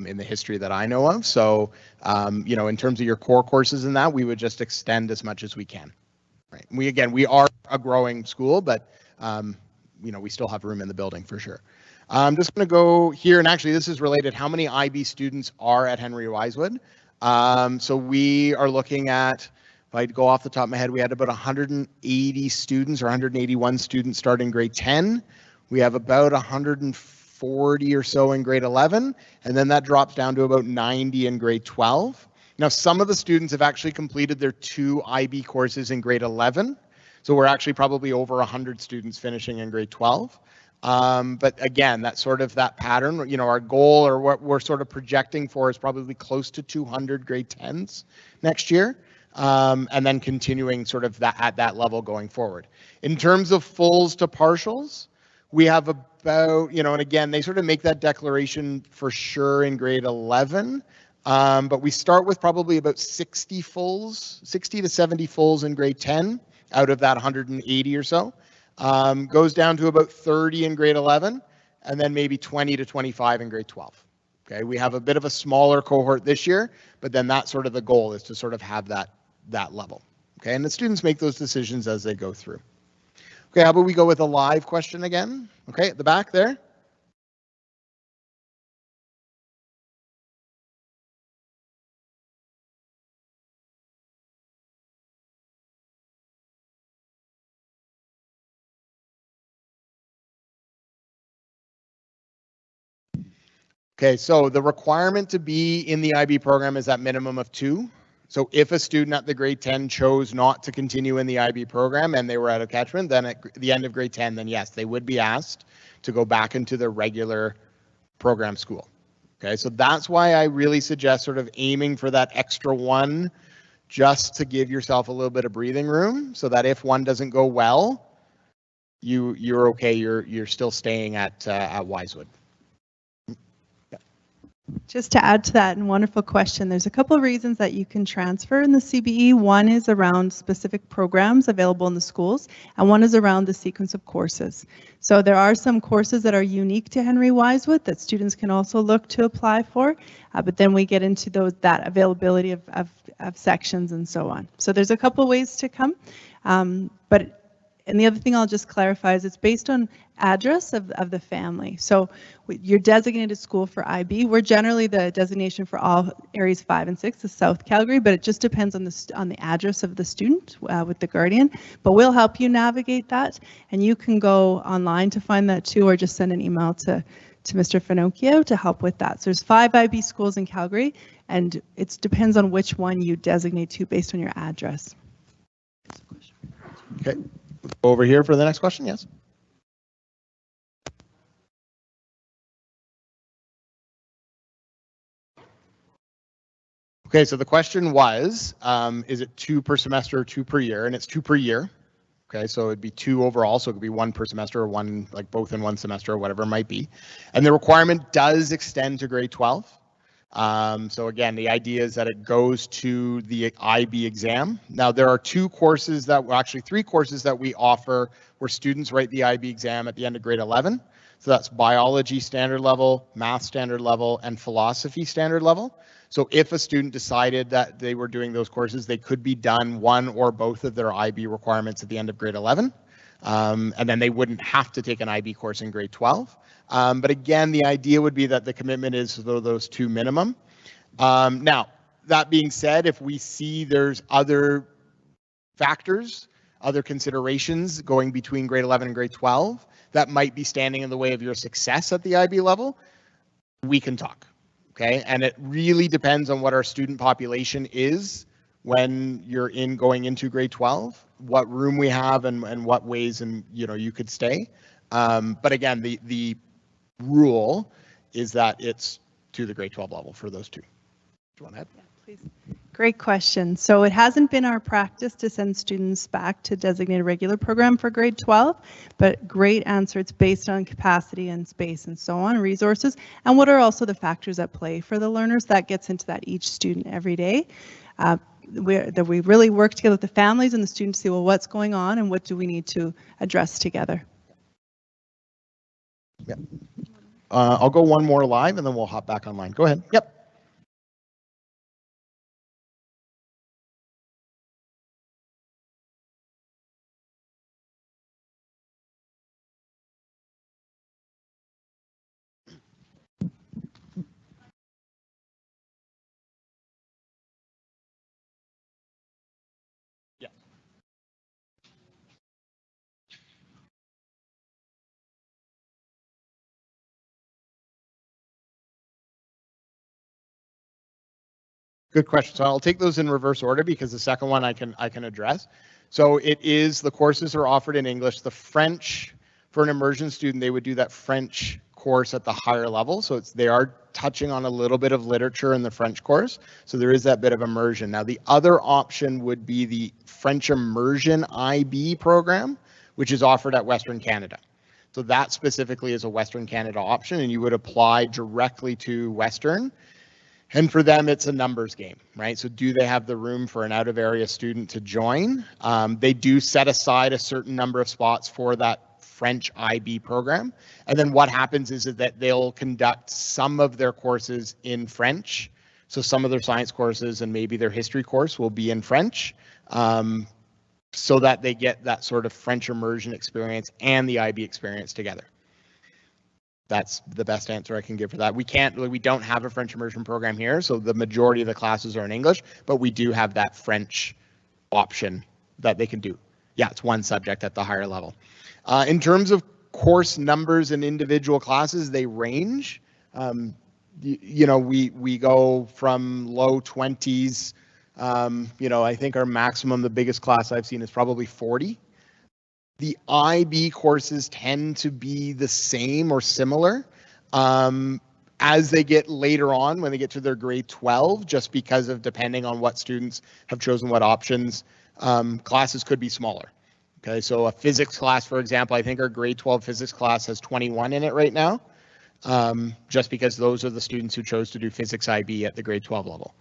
in the history that I know of. So, in terms of your core courses and that, we would just extend as much as we can. Right. We are a growing school, but we still have room in the building for sure. I'm just going to go here, and actually this is related. How many IB students are at Henry Wisewood? So we are looking at, if I go off the top of my head, we had about 180 students or 181 students starting grade 10. We have about 140 or so in grade 11, and then that drops down to about 90 in grade 12. Now, some of the students have actually completed their 2 IB courses in grade 11. So we're actually probably over 100 students finishing in grade 12. But again, that's sort of that pattern. You know, our goal or what we're sort of projecting for is probably close to 200 grade 10s next year. And then continuing sort of that at that level going forward. In terms of fulls to partials, we have about, you know, and again, they sort of make that declaration for sure in grade 11. But we start with probably about 60 fulls, 60 to 70 fulls in grade 10 out of that 180 or so. Goes down to about 30 in grade 11, and then maybe 20 to 25 in grade 12. Okay, we have a bit of a smaller cohort this year, but then that's sort of the goal, is to sort of have that level. Okay, and the students make those decisions as they go through. Okay, how about we go with a live question again? Okay, at the back there. Okay, so the requirement to be in the IB program is that minimum of 2. So if a student at the grade 10 chose not to continue in the IB program and they were out of catchment, then at the end of grade 10, then yes, they would be asked to go back into their regular program school. Okay, so that's why I really suggest sort of aiming for that extra 1, just to give yourself a little bit of breathing room, so that if one doesn't go well, you're okay. You're still staying at Wisewood. Just to add to that, and wonderful question, there's a couple of reasons that you can transfer in the CBE. One is around specific programs available in the schools, and one is around the sequence of courses. So there are some courses that are unique to Henry Wisewood that students can also look to apply for, but then we get into that availability of sections and so on. So there's a couple of ways to come, and the other thing I'll just clarify is it's based on address of the family. So your designated school for IB, we're generally the designation for all areas 5 and 6, the South Calgary, but it just depends on the address of the student with the guardian. But we'll help you navigate that, and you can go online to find that too, or just send an email to Mr. Finocchio to help with that. So there's 5 IB schools in Calgary, and it depends on which one you designate to based on your address. Okay. Over here for the next question, yes. Okay, so the question was, is it 2 per semester or 2 per year? And it's 2 per year. Okay, so it'd be 2 overall, so it could be 1 per semester or 1, like both in one semester or whatever it might be. And the requirement does extend to grade 12. So again, the idea is that it goes to the IB exam. Now there are 2 courses that, well, actually 3 courses that we offer where students write the IB exam at the end of grade 11. So that's biology standard level, math standard level, and philosophy standard level. So if a student decided that they were doing those courses, they could be done one or both of their IB requirements at the end of grade 11. And then they wouldn't have to take an IB course in grade 12. But again, the idea would be that the commitment is those 2 minimum. Now, that being said, if we see there's other factors, other considerations going between grade 11 and grade 12 that might be standing in the way of your success at the IB level, we can talk. Okay, and it really depends on what our student population is when you're going into grade 12, what room we have and what ways you could stay. But again, the rule is that it's to the grade 12 level for those 2. Do you want to add? Yeah, please. Great question. So it hasn't been our practice to send students back to designated regular program for grade 12, but great answer. It's based on capacity and space and so on, resources, and what are also the factors at play for the learners. That gets into that each student every day. We really work together with the families and the students to see, well, what's going on and what do we need to address together. Yeah. I'll go one more live and then we'll hop back online. Go ahead. Yep. Good question. So I'll take those in reverse order because the second one I can address. So the courses are offered in English. The French, for an immersion student, they would do that French course at the higher level. So they are touching on a little bit of literature in the French course. So there is that bit of immersion. Now, the other option would be the French Immersion IB program, which is offered at Western Canada. So that specifically is a Western Canada option, and you would apply directly to Western. And for them, it's a numbers game, right? So do they have the room for an out-of-area student to join? They do set aside a certain number of spots for that French IB program. And then what happens is that they'll conduct some of their courses in French. So some of their science courses and maybe their history course will be in French, so that they get that sort of French immersion experience and the IB experience together. That's the best answer I can give for that. We don't have a French immersion program here, so the majority of the classes are in English, but we do have that French option that they can do. Yeah, it's one subject at the higher level. In terms of course numbers and individual classes, they range. We go from low 20s. I think our maximum, the biggest class I've seen is probably 40. The IB courses tend to be the same or similar as they get later on when they get to their grade 12, just because of depending on what students have chosen what options, classes could be smaller. Okay, so a physics class, for example, I think our grade 12 physics class has 21 in it right now, just because those are the students who chose to do physics IB at the grade 12 level.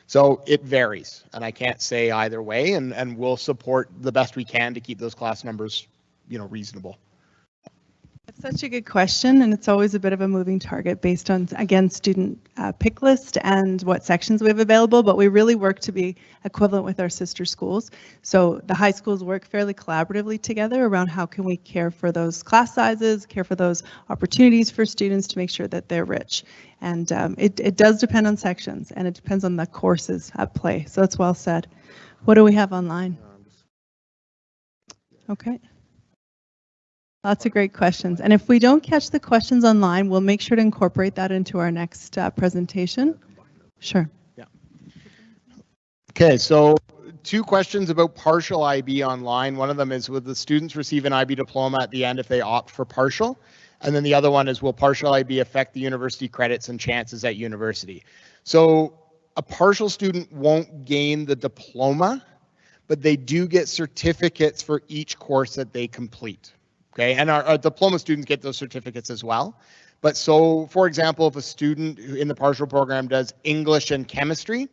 So it varies, and I can't say either way, and we'll support the best we can to keep those class numbers, reasonable. That's such a good question, and it's always a bit of a moving target based on, again, student pick list and what sections we have available, but we really work to be equivalent with our sister schools. So the high schools work fairly collaboratively together around how can we care for those class sizes, care for those opportunities for students to make sure that they're rich. And it does depend on sections, and it depends on the courses at play. So that's well said. What do we have online? Okay. Lots of great questions. And if we don't catch the questions online, we'll make sure to incorporate that into our next presentation. Sure. Yeah. Okay, so 2 questions about partial IB online. One of them is, will the students receive an IB diploma at the end if they opt for partial? And then the other one is, will partial IB affect the university credits and chances at university? So a partial student won't gain the diploma, but they do get certificates for each course that they complete. Okay, and our diploma students get those certificates as well. But so, for example, if a student in the partial program does English and chemistry,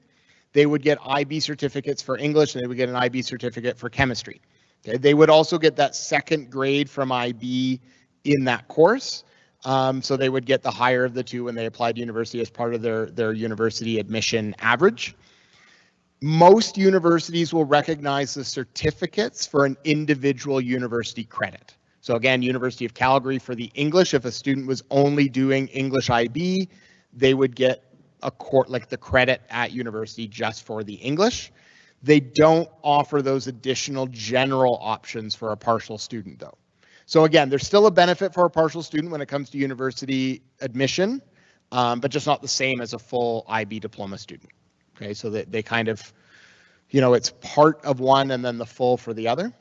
they would get IB certificates for English and they would get an IB certificate for chemistry. Okay, they would also get that second grade from IB in that course. So they would get the higher of the two when they applied to university as part of their university admission average. Most universities will recognize the certificates for an individual university credit. So again, University of Calgary for the English, if a student was only doing English IB, they would get the credit at university just for the English. They don't offer those additional general options for a partial student though. So again, there's still a benefit for a partial student when it comes to university admission, but just not the same as a full IB diploma student. Okay, so that they kind of, it's part of one and then the full for the other.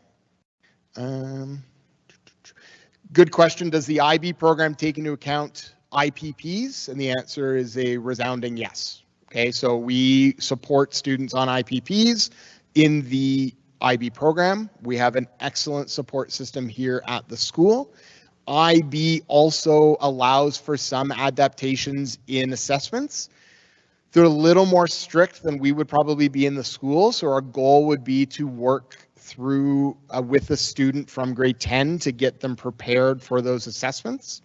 Good question. Does the IB program take into account IPPs? And the answer is a resounding yes. Okay, so we support students on IPPs in the IB program. We have an excellent support system here at the school. IB also allows for some adaptations in assessments. They're a little more strict than we would probably be in the school, so our goal would be to work through with the student from grade 10 to get them prepared for those assessments.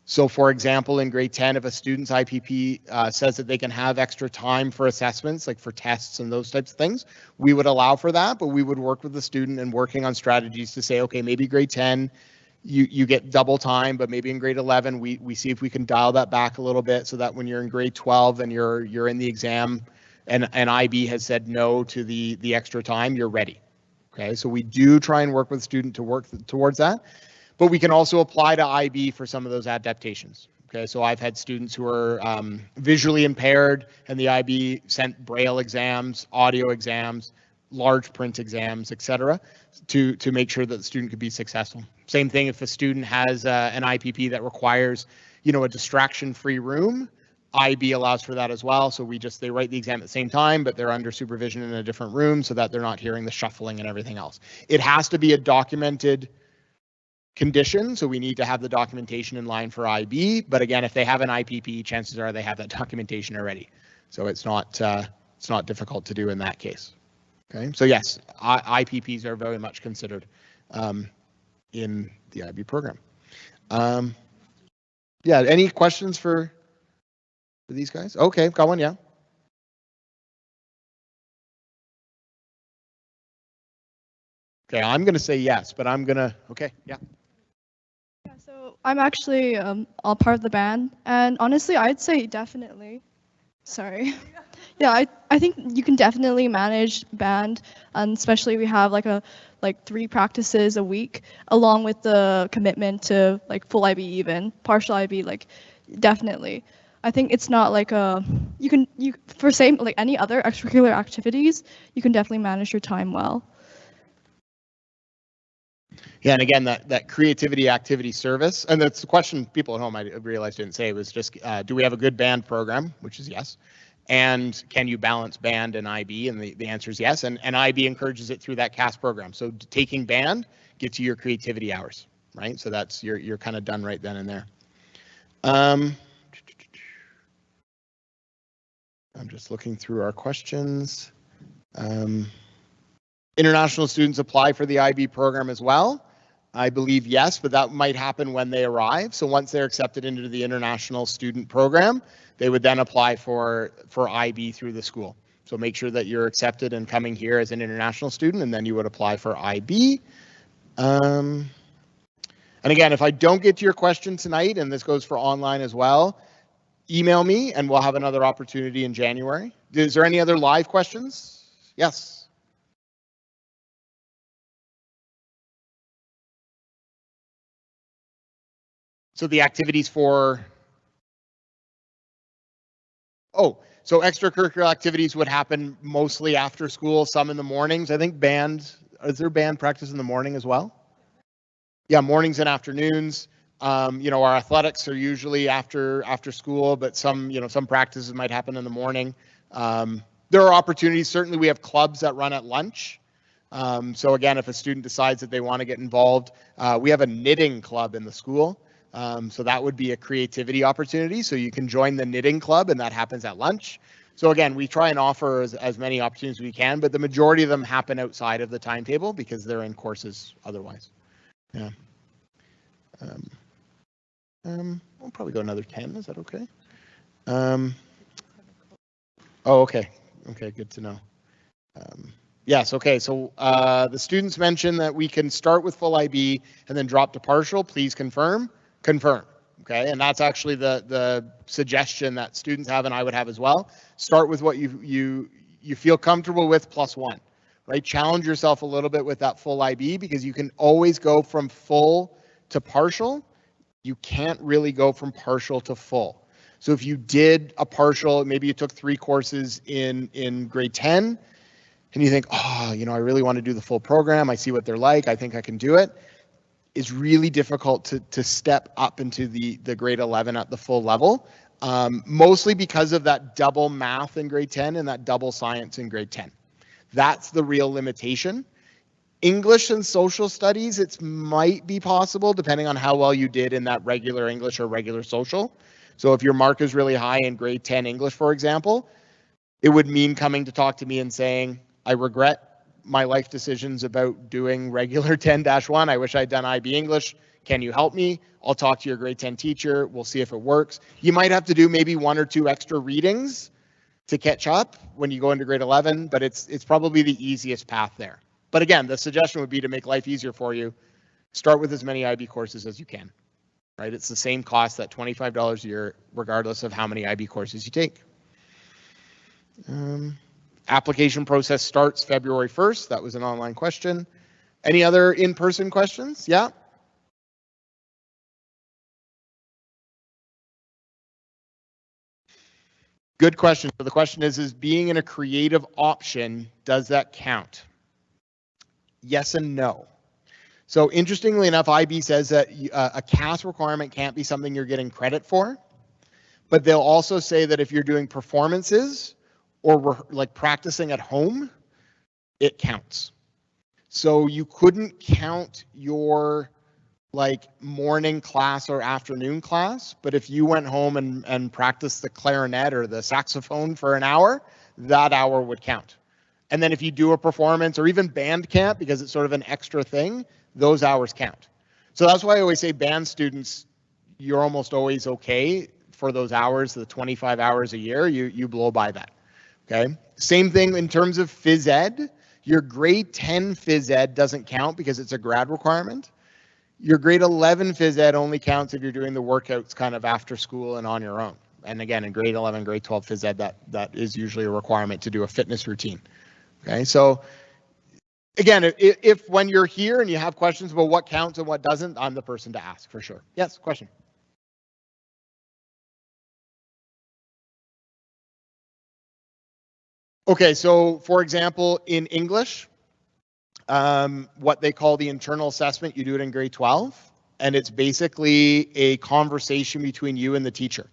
So for example, in grade 10, if a student's IPP says that they can have extra time for assessments, like for tests and those types of things, we would allow for that, but we would work with the student and working on strategies to say, okay, maybe grade 10, you get double time, but maybe in grade 11, we see if we can dial that back a little bit so that when you're in grade 12 and you're in the exam and IB has said no to the extra time, you're ready. Okay, so we do try and work with the student to work towards that, but we can also apply to IB for some of those adaptations. Okay, so I've had students who are visually impaired and the IB sent Braille exams, audio exams, large print exams, etc., to make sure that the student could be successful. Same thing if a student has an IPP that requires, a distraction-free room. IB allows for that as well. So they write the exam at the same time, but they're under supervision in a different room so that they're not hearing the shuffling and everything else. It has to be a documented condition, so we need to have the documentation in line for IB. But again, if they have an IPP, chances are they have that documentation already. So it's not difficult to do in that case. Okay, so yes, IPPs are very much considered in the IB program. Yeah, any questions for these guys? Okay, got one, yeah. Okay, I'm going to say yes, but okay, yeah. Yeah, so I'm actually all part of the band, and honestly, I'd say definitely. Sorry. Yeah, I think you can definitely manage band, and especially we have like 3 practices a week, along with the commitment to like full IB, even partial IB, like definitely. I think it's not like for same like any other extracurricular activities, you can definitely manage your time well. Yeah, and again, that creativity activity service, and that's the question people at home I realized didn't say, was just, do we have a good band program, which is yes, and can you balance band and IB, and the answer is yes, and IB encourages it through that CAS program. So taking band gets you your creativity hours, right? So that's, you're kind of done right then and there. I'm just looking through our questions. International students apply for the IB program as well. I believe yes, but that might happen when they arrive. So once they're accepted into the international student program, they would then apply for IB through the school. So make sure that you're accepted and coming here as an international student, and then you would apply for IB. And again, if I don't get to your question tonight, and this goes for online as well, email me and we'll have another opportunity in January. Is there any other live questions? Yes. So the activities for, so extracurricular activities would happen mostly after school, some in the mornings. I think is there band practice in the morning as well? Yeah, mornings and afternoons. Our athletics are usually after school, but some practices might happen in the morning. There are opportunities. Certainly we have clubs that run at lunch. So again, if a student decides that they want to get involved, we have a knitting club in the school. So that would be a creativity opportunity. So you can join the knitting club, and that happens at lunch. So again, we try and offer as many opportunities as we can, but the majority of them happen outside of the timetable because they're in courses otherwise. Yeah. We'll probably go another 10. Is that okay? Okay. Okay, good to know. Yes, okay, so the students mentioned that we can start with full IB and then drop to partial. Please confirm. Confirm. Okay, and that's actually the suggestion that students have, and I would have as well. Start with what you feel comfortable with +1, right? Challenge yourself a little bit with that full IB, because you can always go from full to partial. You can't really go from partial to full. So if you did a partial, maybe you took 3 courses in grade 10, and you think, I really want to do the full program. I see what they're like. I think I can do it. It's really difficult to step up into the grade 11 at the full level, mostly because of that double math in grade 10 and that double science in grade 10. That's the real limitation. English and social studies, it might be possible depending on how well you did in that regular English or regular social. So if your mark is really high in grade 10 English, for example, it would mean coming to talk to me and saying, I regret my life decisions about doing regular 10-1. I wish I'd done IB English. Can you help me? I'll talk to your grade 10 teacher. We'll see if it works. You might have to do maybe 1 or 2 extra readings to catch up when you go into grade 11, but it's probably the easiest path there. But again, the suggestion would be to make life easier for you. Start with as many IB courses as you can, right? It's the same cost, that $25 a year, regardless of how many IB courses you take. Application process starts February 1st. That was an online question. Any other in-person questions? Yeah. Good question. So the question is being in a creative option, does that count? Yes and no. So interestingly enough, IB says that a CAS requirement can't be something you're getting credit for, but they'll also say that if you're doing performances or like practicing at home, it counts. So you couldn't count your like morning class or afternoon class, but if you went home and practiced the clarinet or the saxophone for an hour, that hour would count. And then if you do a performance or even band camp, because it's sort of an extra thing, those hours count. So that's why I always say band students, you're almost always okay for those hours, the 25 hours a year, you blow by that, okay? Same thing in terms of phys ed. Your grade 10 phys ed doesn't count because it's a grad requirement. Your grade 11 phys ed only counts if you're doing the workouts kind of after school and on your own. And again, in grade 11, grade 12 phys ed, that is usually a requirement to do a fitness routine. Okay, so again, if when you're here and you have questions about what counts and what doesn't, I'm the person to ask for sure. Yes, question. Okay, so for example, in English, what they call the internal assessment, you do it in grade 12, and it's basically a conversation between you and the teacher.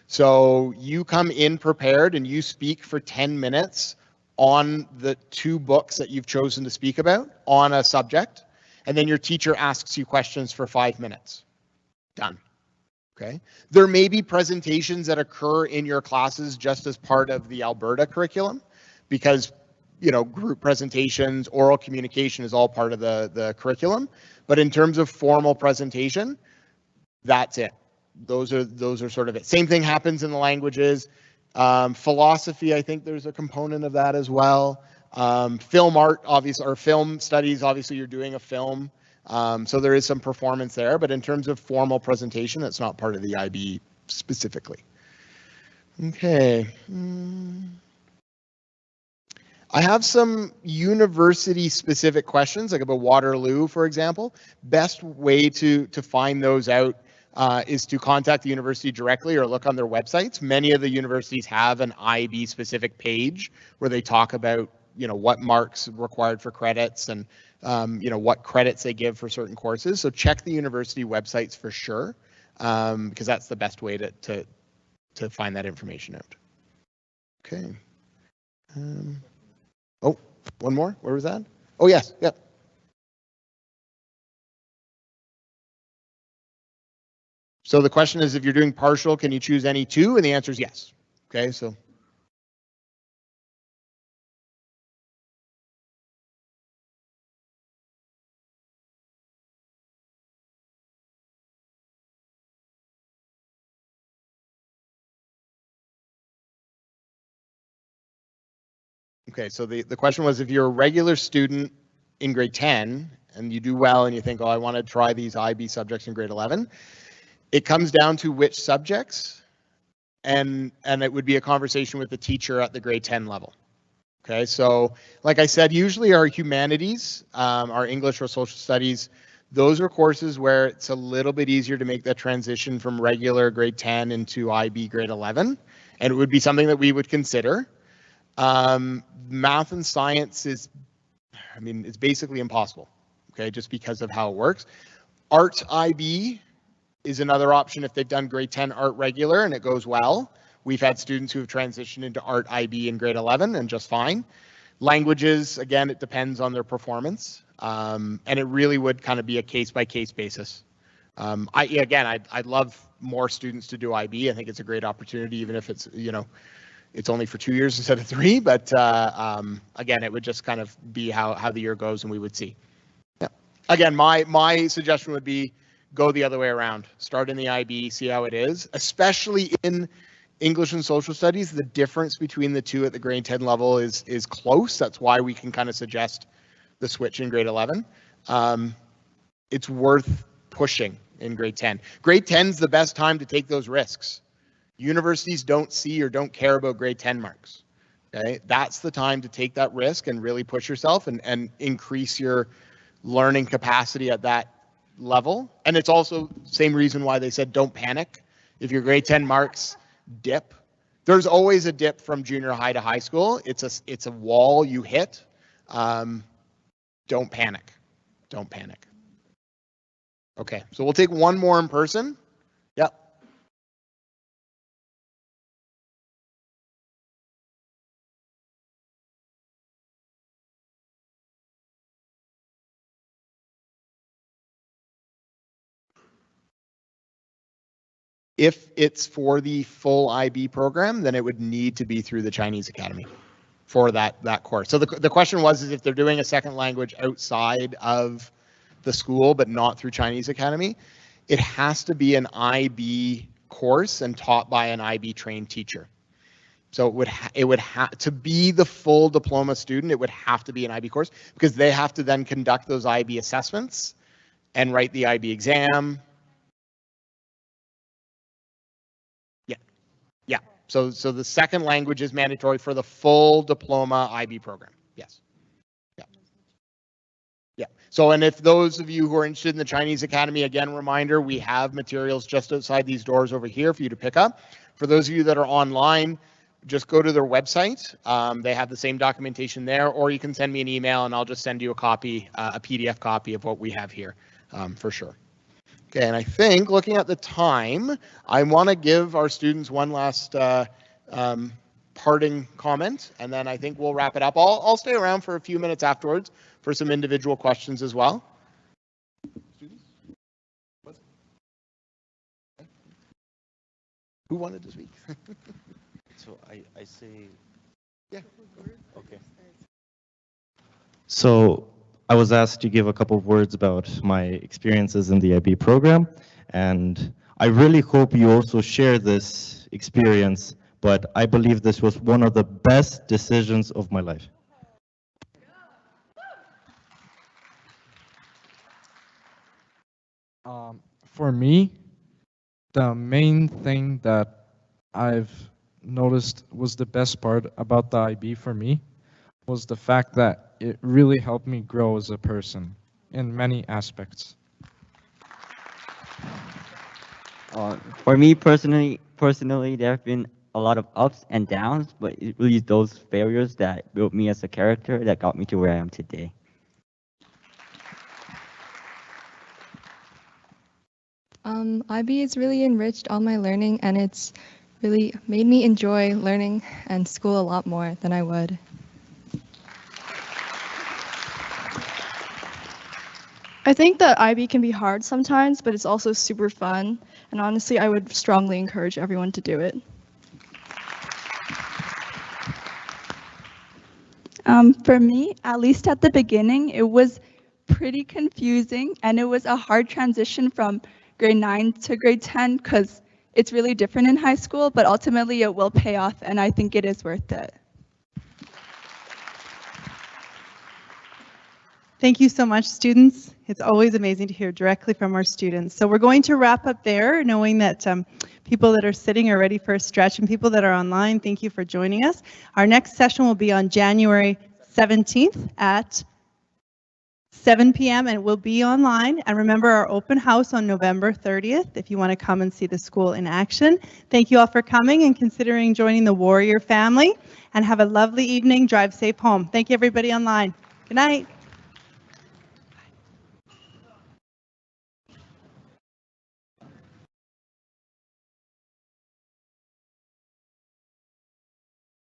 So you come in prepared and you speak for 10 minutes on the 2 books that you've chosen to speak about on a subject, and then your teacher asks you questions for 5 minutes. Done. Okay. There may be presentations that occur in your classes just as part of the Alberta curriculum, because group presentations, oral communication is all part of the curriculum. But in terms of formal presentation, that's it. Those are sort of it. Same thing happens in the languages. Philosophy, I think there's a component of that as well. Film art, obviously, or film studies, obviously you're doing a film. So there is some performance there, but in terms of formal presentation, it's not part of the IB specifically. Okay. I have some university-specific questions, like about Waterloo, for example. Best way to find those out is to contact the university directly or look on their websites. Many of the universities have an IB-specific page where they talk about, what marks required for credits and, what credits they give for certain courses. So check the university websites for sure, because that's the best way to find that information out. Okay. Oh, one more. Where was that? Oh, yes. Yep. So the question is, if you're doing partial, can you choose any 2? And the answer is yes. Okay, so. Okay, so the question was, if you're a regular student in grade 10 and you do well and you think, oh, I want to try these IB subjects in grade 11, it comes down to which subjects, and it would be a conversation with the teacher at the grade 10 level. Okay, so like I said, usually our humanities, our English or social studies, those are courses where it's a little bit easier to make that transition from regular grade 10 into IB grade 11, and it would be something that we would consider. Math and science is, it's basically impossible, okay, just because of how it works. Art IB is another option if they've done grade 10 art regular and it goes well. We've had students who have transitioned into art IB in grade 11 and just fine. Languages, again, it depends on their performance, and it really would kind of be a case-by-case basis. I'd love more students to do IB. I think it's a great opportunity, even if it's, it's only for 2 years instead of 3, but again, it would just kind of be how the year goes and we would see. Yeah. Again, my suggestion would be go the other way around. Start in the IB, see how it is, especially in English and social studies. The difference between the 2 at the grade 10 level is close. That's why we can kind of suggest the switch in grade 11. It's worth pushing in grade 10. Grade 10 is the best time to take those risks. Universities don't see or don't care about grade 10 marks. Okay, that's the time to take that risk and really push yourself and increase your learning capacity at that level. And it's also same reason why they said don't panic. If your grade 10 marks dip, There's always a dip from junior high to high school. It's a wall you hit. Don't panic. Don't panic. Okay, so we'll take one more in person. Yep. If it's for the full IB program, then it would need to be through the Chinese Academy for that course. So the question was, is if they're doing a second language outside of the school, but not through Chinese Academy, it has to be an IB course and taught by an IB trained teacher. So it would have to be the full diploma student. It would have to be an IB course because they have to then conduct those IB assessments and write the IB exam. Yeah. So the second language is mandatory for the full diploma IB program. Yes. Yeah. Yeah. So, and if those of you who are interested in the Chinese Academy, again, reminder, we have materials just outside these doors over here for you to pick up. For those of you that are online, just go to their website. They have the same documentation there, or you can send me an email and I'll just send you a copy, a PDF copy of what we have here for sure. Okay, and I think looking at the time, I want to give our students one last parting comment, and then I think we'll wrap it up. I'll stay around for a few minutes afterwards for some individual questions as well. Students? Who wanted to speak? So I say, yeah. Okay. So I was asked to give a couple of words about my experiences in the IB program, and I really hope you also share this experience, but I believe this was one of the best decisions of my life. For me, the main thing that I've noticed was the best part about the IB for me was the fact that it really helped me grow as a person in many aspects. For me personally, there have been a lot of ups and downs, but it really is those failures that built me as a character that got me to where I am today. IB has really enriched all my learning, and it's really made me enjoy learning and school a lot more than I would. I think that IB can be hard sometimes, but it's also super fun. And honestly, I would strongly encourage everyone to do it. For me, at least at the beginning, it was pretty confusing, and it was a hard transition from grade 9 to grade 10 because it's really different in high school, but ultimately it will pay off, and I think it is worth it. Thank you so much, students. It's always amazing to hear directly from our students. So we're going to wrap up there, knowing that people that are sitting are ready for a stretch, and people that are online, thank you for joining us. Our next session will be on January 17th at 7 p.m. and it will be online. And remember our open house on November 30th if you want to come and see the school in action. Thank you all for coming and considering joining the Warrior family, and have a lovely evening. Drive safe home. Thank you, everybody online. Good night.